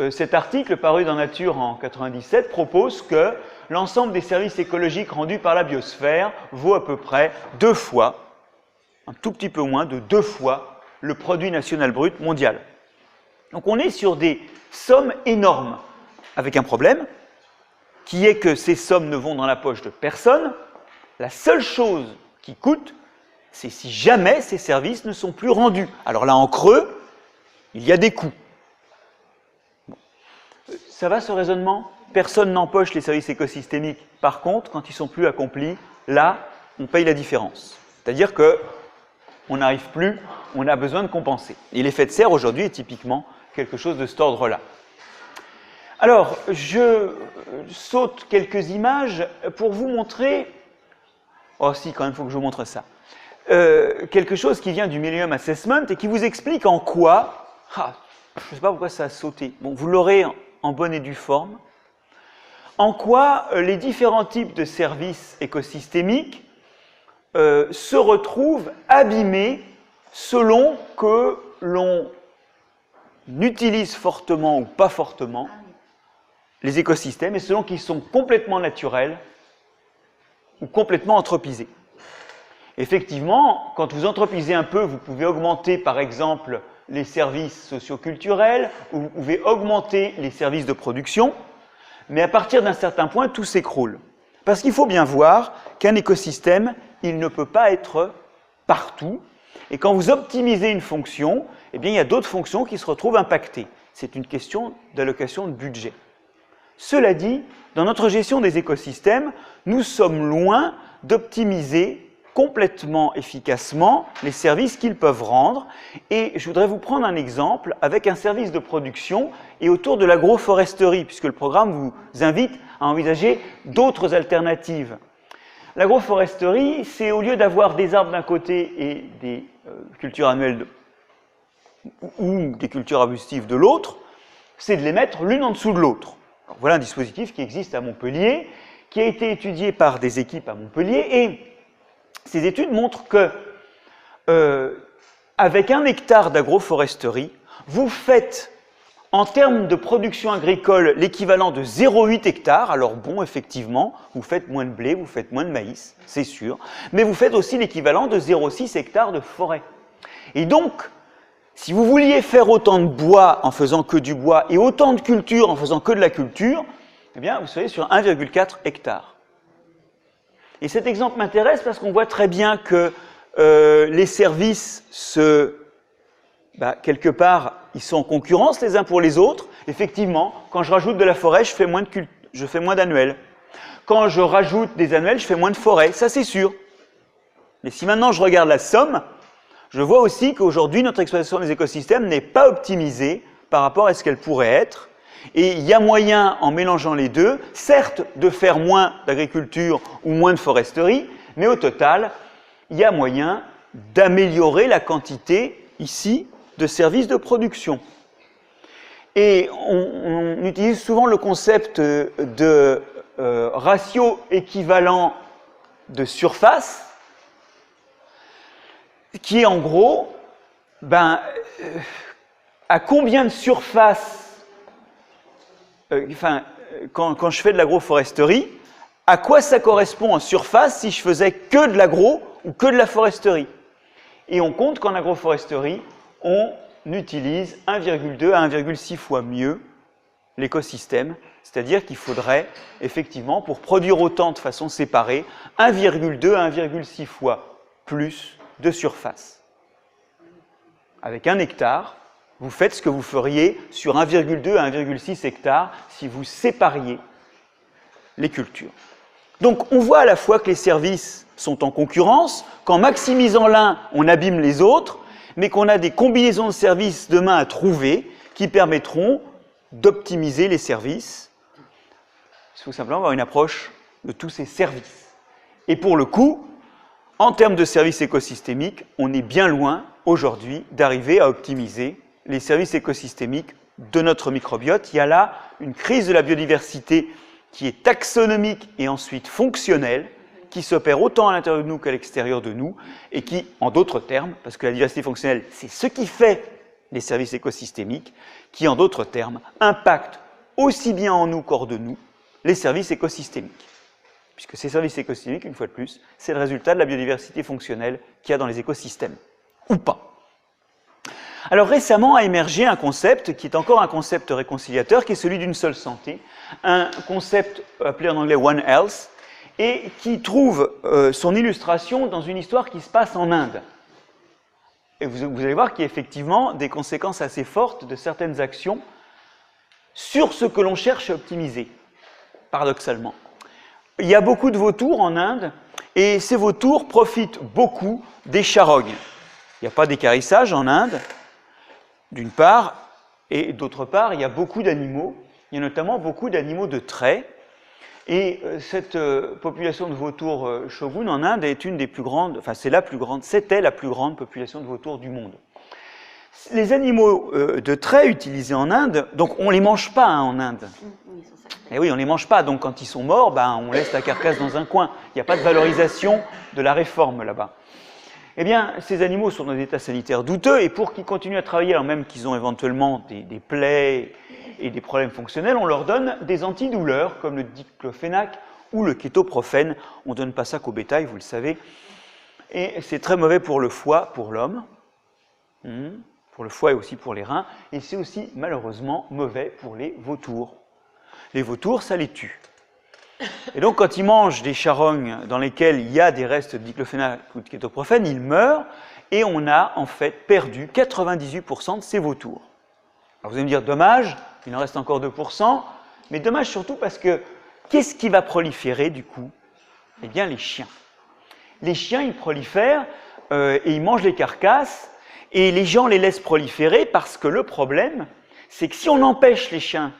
cet article paru dans Nature en 97 propose que l'ensemble des services écologiques rendus par la biosphère vaut à peu près 2 fois, un tout petit peu moins de 2 fois, le produit national brut mondial. Donc on est sur des sommes énormes, avec un problème, qui est que ces sommes ne vont dans la poche de personne. La seule chose qui coûte, c'est si jamais ces services ne sont plus rendus. Alors là, en creux, il y a des coûts. Bon. Ça va ce raisonnement? Personne n'empoche les services écosystémiques. Par contre, quand ils ne sont plus accomplis, là, on paye la différence. C'est-à-dire qu'on n'arrive plus, on a besoin de compenser. Et l'effet de serre, aujourd'hui, est typiquement quelque chose de cet ordre-là. Alors, je saute quelques images pour vous montrer... Oh si, quand même, il faut que je vous montre ça. Quelque chose qui vient du Millennium Assessment et qui vous explique en quoi... je ne sais pas pourquoi ça a sauté. Bon, vous l'aurez en bonne et due forme. En quoi les différents types de services écosystémiques se retrouvent abîmés selon que l'on utilise fortement ou pas fortement les écosystèmes et selon qu'ils sont complètement naturels ou complètement anthropisés. Effectivement, quand vous anthropisez un peu, vous pouvez augmenter par exemple les services socioculturels, ou vous pouvez augmenter les services de production, mais à partir d'un certain point, tout s'écroule. Parce qu'il faut bien voir qu'un écosystème, il ne peut pas être partout, et quand vous optimisez une fonction, il y a d'autres fonctions qui se retrouvent impactées. C'est une question d'allocation de budget. Cela dit, dans notre gestion des écosystèmes, nous sommes loin d'optimiser complètement efficacement les services qu'ils peuvent rendre. Et je voudrais vous prendre un exemple avec un service de production et autour de l'agroforesterie, puisque le programme vous invite à envisager d'autres alternatives. L'agroforesterie, c'est au lieu d'avoir des arbres d'un côté et des cultures annuelles ou des cultures arbustives de l'autre, c'est de les mettre l'une en dessous de l'autre. Voilà un dispositif qui existe à Montpellier, qui a été étudié par des équipes à Montpellier, et Ces études montrent que, avec 1 hectare d'agroforesterie, vous faites, en termes de production agricole, l'équivalent de 0,8 hectares. Alors bon, effectivement, vous faites moins de blé, vous faites moins de maïs, c'est sûr, mais vous faites aussi l'équivalent de 0,6 hectares de forêt. Et donc, si vous vouliez faire autant de bois en faisant que du bois et autant de culture en faisant que de la culture, eh bien, vous seriez sur 1,4 hectares. Et cet exemple m'intéresse parce qu'on voit très bien que les services quelque part, ils sont en concurrence les uns pour les autres. Effectivement, quand je rajoute de la forêt, je fais moins d'annuels. Quand je rajoute des annuels, je fais moins de forêt, ça c'est sûr. Mais si maintenant je regarde la somme, je vois aussi qu'aujourd'hui, notre exploitation des écosystèmes n'est pas optimisée par rapport à ce qu'elle pourrait être. Et il y a moyen, en mélangeant les deux, certes, de faire moins d'agriculture ou moins de foresterie, mais au total, il y a moyen d'améliorer la quantité, ici, de services de production. Et on utilise souvent le concept de ratio équivalent de surface, qui est en gros, à combien de surface, quand je fais de l'agroforesterie, à quoi ça correspond en surface si je faisais que de l'agro ou que de la foresterie. Et on compte qu'en agroforesterie, on utilise 1,2 à 1,6 fois mieux l'écosystème, c'est-à-dire qu'il faudrait effectivement, pour produire autant de façon séparée, 1,2 à 1,6 fois plus de surface. Avec 1 hectare, vous faites ce que vous feriez sur 1,2 à 1,6 hectares si vous sépariez les cultures. Donc on voit à la fois que les services sont en concurrence, qu'en maximisant l'un, on abîme les autres, mais qu'on a des combinaisons de services demain à trouver qui permettront d'optimiser les services. Il faut simplement avoir une approche de tous ces services. Et pour le coup, en termes de services écosystémiques, on est bien loin aujourd'hui d'arriver à optimiser les services écosystémiques de notre microbiote. Il y a là une crise de la biodiversité qui est taxonomique et ensuite fonctionnelle, qui s'opère autant à l'intérieur de nous qu'à l'extérieur de nous, et qui, en d'autres termes, parce que la diversité fonctionnelle, c'est ce qui fait les services écosystémiques, qui, en d'autres termes, impacte aussi bien en nous qu'hors de nous les services écosystémiques. Puisque ces services écosystémiques, une fois de plus, c'est le résultat de la biodiversité fonctionnelle qu'il y a dans les écosystèmes, ou pas. Alors récemment a émergé un concept qui est encore un concept réconciliateur, qui est celui d'une seule santé, un concept appelé en anglais One Health, et qui trouve son illustration dans une histoire qui se passe en Inde. Et vous allez voir qu'il y a effectivement des conséquences assez fortes de certaines actions sur ce que l'on cherche à optimiser, paradoxalement. Il y a beaucoup de vautours en Inde, et ces vautours profitent beaucoup des charognes. Il n'y a pas d'équarrissage en Inde, d'une part, et d'autre part, il y a beaucoup d'animaux, il y a notamment beaucoup d'animaux de trait, et cette population de vautours shogun en Inde est une des plus grandes, enfin c'est la plus grande, c'était la plus grande population de vautours du monde. Les animaux de trait utilisés en Inde, donc on ne les mange pas en Inde. Et oui, on ne les mange pas, donc quand ils sont morts, on laisse la carcasse dans un coin. Il n'y a pas de valorisation de la réforme là-bas. Eh bien, ces animaux sont dans des états sanitaires douteux, et pour qu'ils continuent à travailler, alors même qu'ils ont éventuellement des plaies et des problèmes fonctionnels, on leur donne des antidouleurs, comme le diclofénac ou le kétoprophène. On ne donne pas ça qu'au bétail, vous le savez. Et c'est très mauvais pour le foie, pour l'homme, pour le foie et aussi pour les reins, et c'est aussi, malheureusement, mauvais pour les vautours. Les vautours, ça les tue. Et donc, quand ils mangent des charognes dans lesquelles il y a des restes de diclofénac ou de kétoprophène, ils meurent, et on a en fait perdu 98% de ces vautours. Alors vous allez me dire, dommage, il en reste encore 2%, mais dommage surtout parce que, qu'est-ce qui va proliférer du coup? Eh bien, les chiens. Les chiens, ils prolifèrent, et ils mangent les carcasses, et les gens les laissent proliférer parce que le problème, c'est que si on empêche les chiens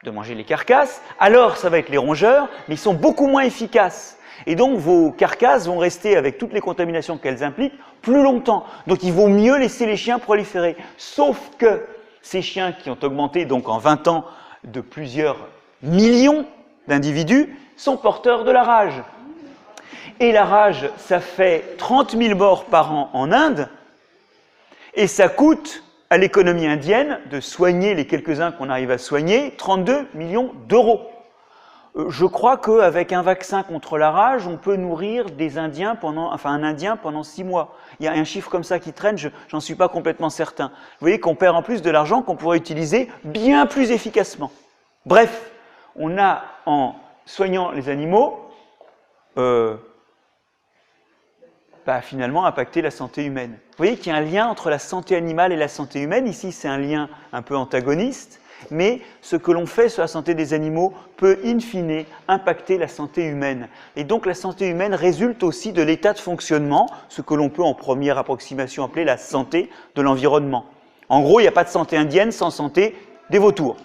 de manger les carcasses, alors ça va être les rongeurs, mais ils sont beaucoup moins efficaces. Et donc vos carcasses vont rester avec toutes les contaminations qu'elles impliquent plus longtemps. Donc il vaut mieux laisser les chiens proliférer. Sauf que ces chiens qui ont augmenté donc en 20 ans de plusieurs millions d'individus sont porteurs de la rage. Et la rage, ça fait 30 000 morts par an en Inde, et ça coûte à l'économie indienne de soigner les quelques-uns qu'on arrive à soigner 32 millions d'euros. Je crois qu'avec un vaccin contre la rage, on peut nourrir des Indiens un Indien pendant 6 mois. Il y a un chiffre comme ça qui traîne, j'en suis pas complètement certain. Vous voyez qu'on perd en plus de l'argent qu'on pourrait utiliser bien plus efficacement. Bref, on a, en soignant les animaux, finalement impacté la santé humaine. Vous voyez qu'il y a un lien entre la santé animale et la santé humaine. Ici, c'est un lien un peu antagoniste, mais ce que l'on fait sur la santé des animaux peut, in fine, impacter la santé humaine. Et donc, la santé humaine résulte aussi de l'état de fonctionnement, ce que l'on peut, en première approximation, appeler la santé de l'environnement. En gros, il n'y a pas de santé indienne sans santé des vautours.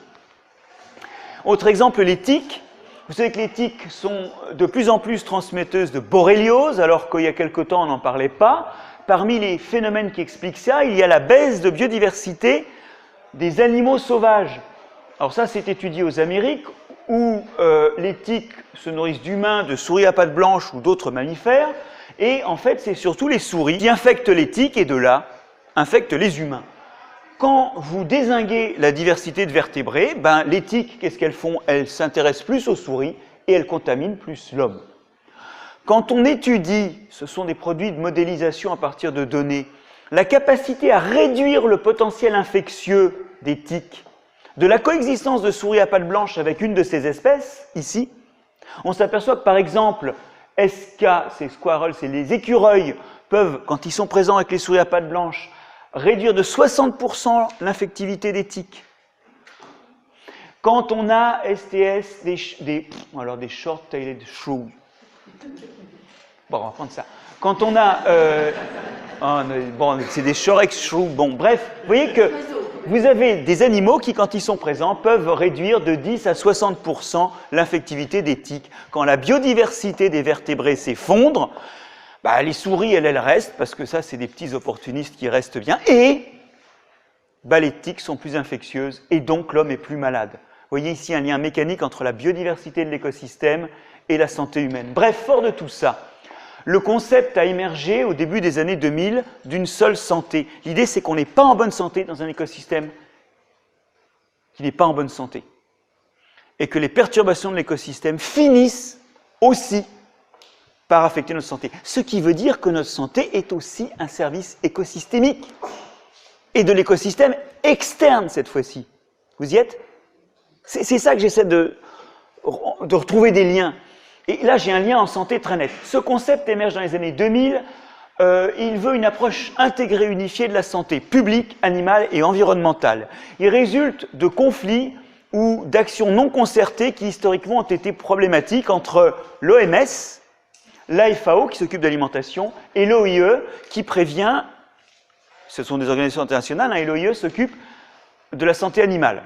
Autre exemple, les tiques. Vous savez que les tiques sont de plus en plus transmetteuses de borréliose, alors qu'il y a quelque temps, on n'en parlait pas. Parmi les phénomènes qui expliquent ça, il y a la baisse de biodiversité des animaux sauvages. Alors ça, c'est étudié aux Amériques, où les tiques se nourrissent d'humains, de souris à pattes blanches ou d'autres mammifères, et en fait, c'est surtout les souris qui infectent les tiques, et de là, infectent les humains. Quand vous dézinguez la diversité de vertébrés, les tiques, qu'est-ce qu'elles font? Elles s'intéressent plus aux souris et elles contaminent plus l'homme. Quand on étudie, ce sont des produits de modélisation à partir de données, la capacité à réduire le potentiel infectieux des tiques, de la coexistence de souris à pattes blanches avec une de ces espèces, ici, on s'aperçoit que par exemple, SK, ces squirrels, c'est les écureuils, peuvent, quand ils sont présents avec les souris à pattes blanches, réduire de 60% l'infectivité des tiques. Quand on a STS, des short-tailed shrews. Bon, on va prendre ça. Quand on a... c'est des short-tailed shrews. Bon, bref, vous voyez que vous avez des animaux qui, quand ils sont présents, peuvent réduire de 10 à 60% l'infectivité des tiques. Quand la biodiversité des vertébrés s'effondre, les souris, elles restent, parce que ça, c'est des petits opportunistes qui restent bien, et les tiques sont plus infectieuses, et donc l'homme est plus malade. Vous voyez ici un lien mécanique entre la biodiversité de l'écosystème et la santé humaine. Bref, fort de tout ça, le concept a émergé au début des années 2000 d'une seule santé. L'idée, c'est qu'on n'est pas en bonne santé dans un écosystème qui n'est pas en bonne santé, et que les perturbations de l'écosystème finissent aussi par affecter notre santé. Ce qui veut dire que notre santé est aussi un service écosystémique. Et de l'écosystème externe, cette fois-ci. Vous y êtes? C'est ça que j'essaie de retrouver des liens. Et là, j'ai un lien en santé très net. Ce concept émerge dans les années 2000. Il veut une approche intégrée, unifiée de la santé publique, animale et environnementale. Il résulte de conflits ou d'actions non concertées qui, historiquement, ont été problématiques entre l'OMS, l'AFAO, qui s'occupe de l'alimentation, et l'OIE, qui prévient, ce sont des organisations internationales, et l'OIE s'occupe de la santé animale.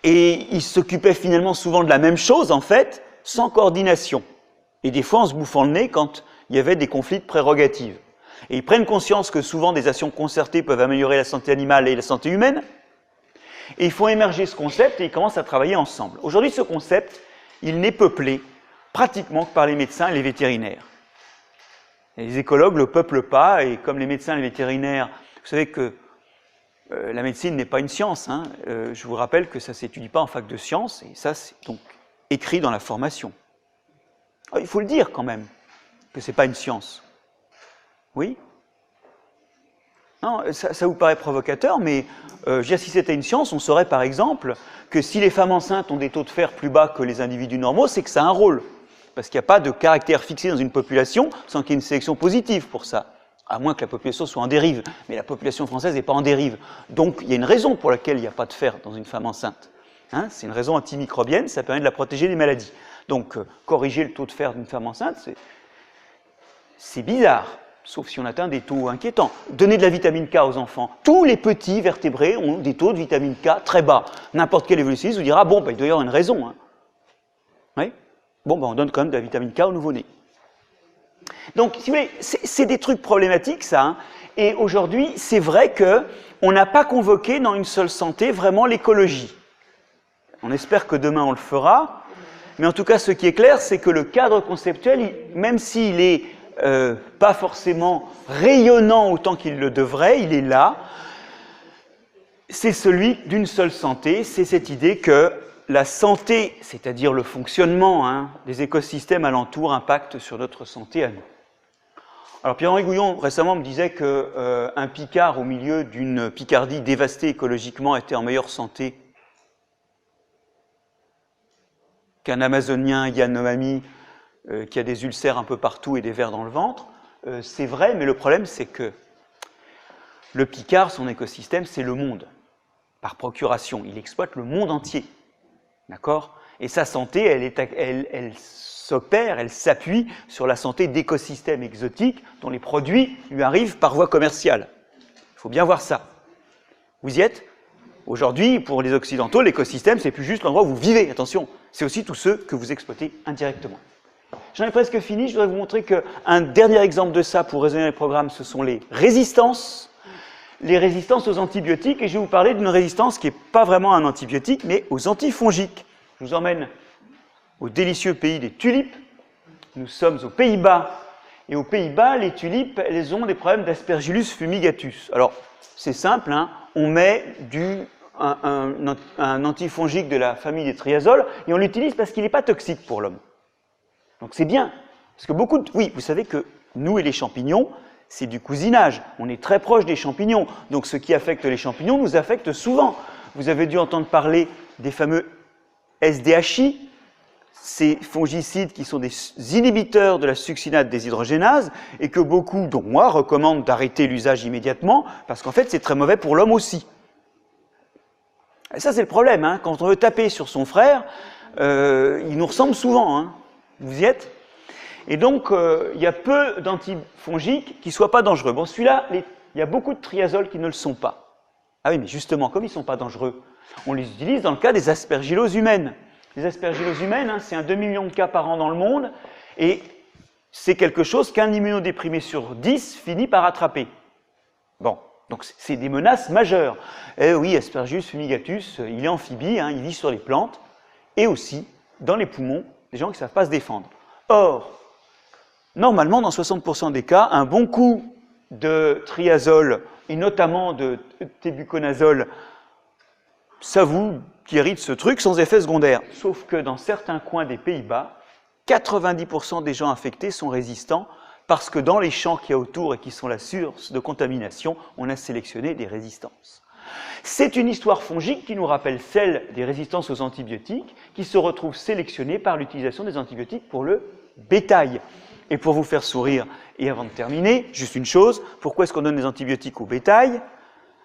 Et ils s'occupaient finalement souvent de la même chose, en fait, sans coordination. Et des fois en se bouffant le nez quand il y avait des conflits de prérogatives. Et ils prennent conscience que souvent des actions concertées peuvent améliorer la santé animale et la santé humaine, et ils font émerger ce concept et ils commencent à travailler ensemble. Aujourd'hui, ce concept, il n'est peuplé pratiquement que par les médecins et les vétérinaires. Et les écologues ne le peuplent pas, et comme les médecins et les vétérinaires, vous savez que la médecine n'est pas une science. Je vous rappelle que ça ne s'étudie pas en fac de sciences, et ça, c'est donc écrit dans la formation. Alors, il faut le dire quand même, que ce n'est pas une science. Oui? Non, ça vous paraît provocateur, mais si c'était une science, on saurait par exemple que si les femmes enceintes ont des taux de fer plus bas que les individus normaux, c'est que ça a un rôle. Parce qu'il n'y a pas de caractère fixé dans une population sans qu'il y ait une sélection positive pour ça. À moins que la population soit en dérive. Mais la population française n'est pas en dérive. Donc il y a une raison pour laquelle il n'y a pas de fer dans une femme enceinte. C'est une raison antimicrobienne, ça permet de la protéger des maladies. Donc corriger le taux de fer d'une femme enceinte, c'est bizarre. Sauf si on atteint des taux inquiétants. Donner de la vitamine K aux enfants. Tous les petits vertébrés ont des taux de vitamine K très bas. N'importe quel évolutionniste vous dira, il doit y avoir une raison. Oui? On donne quand même de la vitamine K au nouveau-né. Donc, si vous voulez, c'est des trucs problématiques, ça. Et aujourd'hui, c'est vrai qu'on n'a pas convoqué dans une seule santé vraiment l'écologie. On espère que demain on le fera. Mais en tout cas, ce qui est clair, c'est que le cadre conceptuel, même s'il n'est pas forcément rayonnant autant qu'il le devrait, il est là. C'est celui d'une seule santé, c'est cette idée que la santé, c'est-à-dire le fonctionnement des écosystèmes alentours, impacte sur notre santé à nous. Alors Pierre-Henri Gouillon récemment me disait qu'un Picard au milieu d'une Picardie dévastée écologiquement était en meilleure santé qu'un Amazonien Yanomami qui a des ulcères un peu partout et des vers dans le ventre. C'est vrai, mais le problème c'est que le Picard, son écosystème, c'est le monde, par procuration. Il exploite le monde entier, d'accord? Et sa santé, elle s'opère, elle s'appuie sur la santé d'écosystèmes exotiques dont les produits lui arrivent par voie commerciale. Il faut bien voir ça. Vous y êtes? Aujourd'hui, pour les Occidentaux, l'écosystème, c'est plus juste l'endroit où vous vivez, attention, c'est aussi tous ceux que vous exploitez indirectement. J'en ai presque fini, je voudrais vous montrer qu'un dernier exemple de ça pour raisonner les programmes, ce sont les résistances aux antibiotiques, et je vais vous parler d'une résistance qui n'est pas vraiment un antibiotique, mais aux antifongiques. Je vous emmène au délicieux pays des tulipes. Nous sommes aux Pays-Bas, et aux Pays-Bas, les tulipes, elles ont des problèmes d'Aspergillus fumigatus. Alors, c'est simple, on met un antifongique de la famille des triazoles, et on l'utilise parce qu'il n'est pas toxique pour l'homme. Donc c'est bien, parce que oui, vous savez que nous et les champignons, c'est du cousinage, on est très proche des champignons, donc ce qui affecte les champignons nous affecte souvent. Vous avez dû entendre parler des fameux SDHI, ces fongicides qui sont des inhibiteurs de la succinate déshydrogénase et que beaucoup, dont moi, recommandent d'arrêter l'usage immédiatement parce qu'en fait c'est très mauvais pour l'homme aussi. Et ça c'est le problème, quand on veut taper sur son frère, il nous ressemble souvent, vous y êtes? Et donc, il y a peu d'antifongiques qui ne soient pas dangereux. Bon, celui-là, il y a beaucoup de triazoles qui ne le sont pas. Ah oui, mais justement, comme ils ne sont pas dangereux, on les utilise dans le cas des aspergilloses humaines. Les aspergilloses humaines, c'est un demi-million de cas par an dans le monde, et c'est quelque chose qu'un immunodéprimé sur 10 finit par attraper. Bon, donc c'est des menaces majeures. Et oui, Aspergillus fumigatus, il est amphibie, il vit sur les plantes, et aussi dans les poumons des gens qui ne savent pas se défendre. Or, normalement, dans 60% des cas, un bon coup de triazole, et notamment de tébuconazole, ça vous guérit de ce truc sans effet secondaire. Sauf que dans certains coins des Pays-Bas, 90% des gens infectés sont résistants parce que dans les champs qu'il y a autour et qui sont la source de contamination, on a sélectionné des résistances. C'est une histoire fongique qui nous rappelle celle des résistances aux antibiotiques qui se retrouvent sélectionnées par l'utilisation des antibiotiques pour le bétail. Et pour vous faire sourire, et avant de terminer, juste une chose, pourquoi est-ce qu'on donne des antibiotiques au bétail,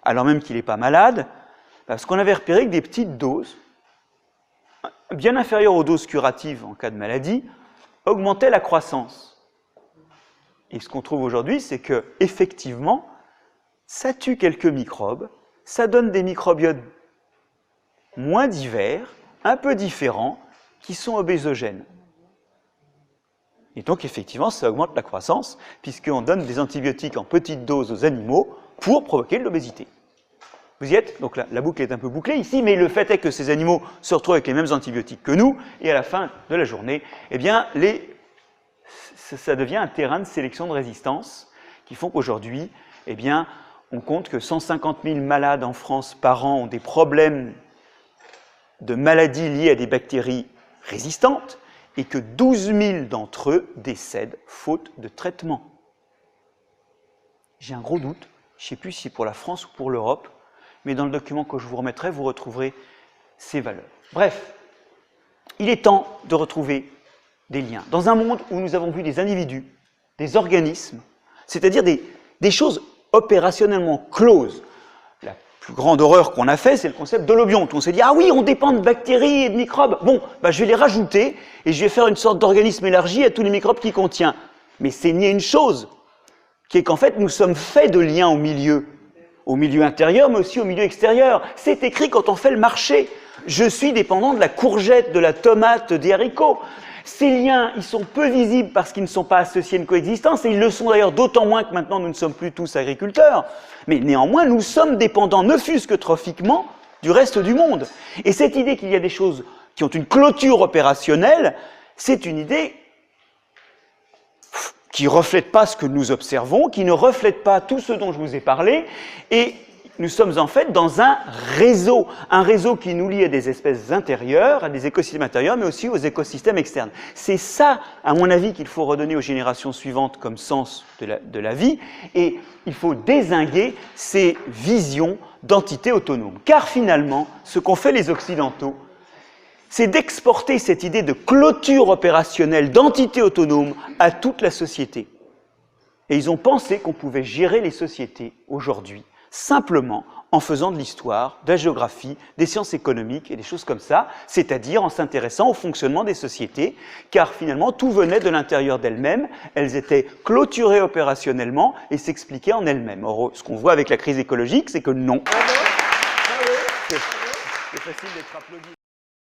alors même qu'il n'est pas malade? Parce qu'on avait repéré que des petites doses, bien inférieures aux doses curatives en cas de maladie, augmentaient la croissance. Et ce qu'on trouve aujourd'hui, c'est que effectivement, ça tue quelques microbes, ça donne des microbiotes moins divers, un peu différents, qui sont obésogènes. Et donc, effectivement, ça augmente la croissance, puisqu'on donne des antibiotiques en petites doses aux animaux pour provoquer de l'obésité. Vous y êtes? Donc la boucle est un peu bouclée ici, mais le fait est que ces animaux se retrouvent avec les mêmes antibiotiques que nous, et à la fin de la journée, eh bien, ça devient un terrain de sélection de résistance qui font qu'aujourd'hui, eh bien, on compte que 150 000 malades en France par an ont des problèmes de maladies liées à des bactéries résistantes, et que 12 000 d'entre eux décèdent faute de traitement. J'ai un gros doute, je ne sais plus si c'est pour la France ou pour l'Europe, mais dans le document que je vous remettrai, vous retrouverez ces valeurs. Bref, il est temps de retrouver des liens. Dans un monde où nous avons vu des individus, des organismes, c'est-à-dire des choses opérationnellement closes. La plus grande horreur qu'on a fait, c'est le concept d'holobionte. On s'est dit, ah oui, on dépend de bactéries et de microbes. Bon, je vais les rajouter et je vais faire une sorte d'organisme élargi à tous les microbes qu'il contient. Mais c'est nier une chose, qui est qu'en fait, nous sommes faits de liens au milieu intérieur, mais aussi au milieu extérieur. C'est écrit quand on fait le marché. Je suis dépendant de la courgette, de la tomate, des haricots. Ces liens, ils sont peu visibles parce qu'ils ne sont pas associés à une coexistence, et ils le sont d'ailleurs d'autant moins que maintenant nous ne sommes plus tous agriculteurs. Mais néanmoins, nous sommes dépendants, ne fût-ce que trophiquement, du reste du monde. Et cette idée qu'il y a des choses qui ont une clôture opérationnelle, c'est une idée qui ne reflète pas ce que nous observons, qui ne reflète pas tout ce dont je vous ai parlé, et nous sommes en fait dans un réseau qui nous lie à des espèces intérieures, à des écosystèmes intérieurs, mais aussi aux écosystèmes externes. C'est ça, à mon avis, qu'il faut redonner aux générations suivantes comme sens de la vie, et il faut dézinguer ces visions d'entités autonomes. Car finalement, ce qu'ont fait les Occidentaux, c'est d'exporter cette idée de clôture opérationnelle, d'entité autonome à toute la société. Et ils ont pensé qu'on pouvait gérer les sociétés aujourd'hui simplement en faisant de l'histoire, de la géographie, des sciences économiques et des choses comme ça, c'est-à-dire en s'intéressant au fonctionnement des sociétés, car finalement tout venait de l'intérieur d'elles-mêmes, elles étaient clôturées opérationnellement et s'expliquaient en elles-mêmes. Or, ce qu'on voit avec la crise écologique, c'est que non. C'est facile d'être applaudi.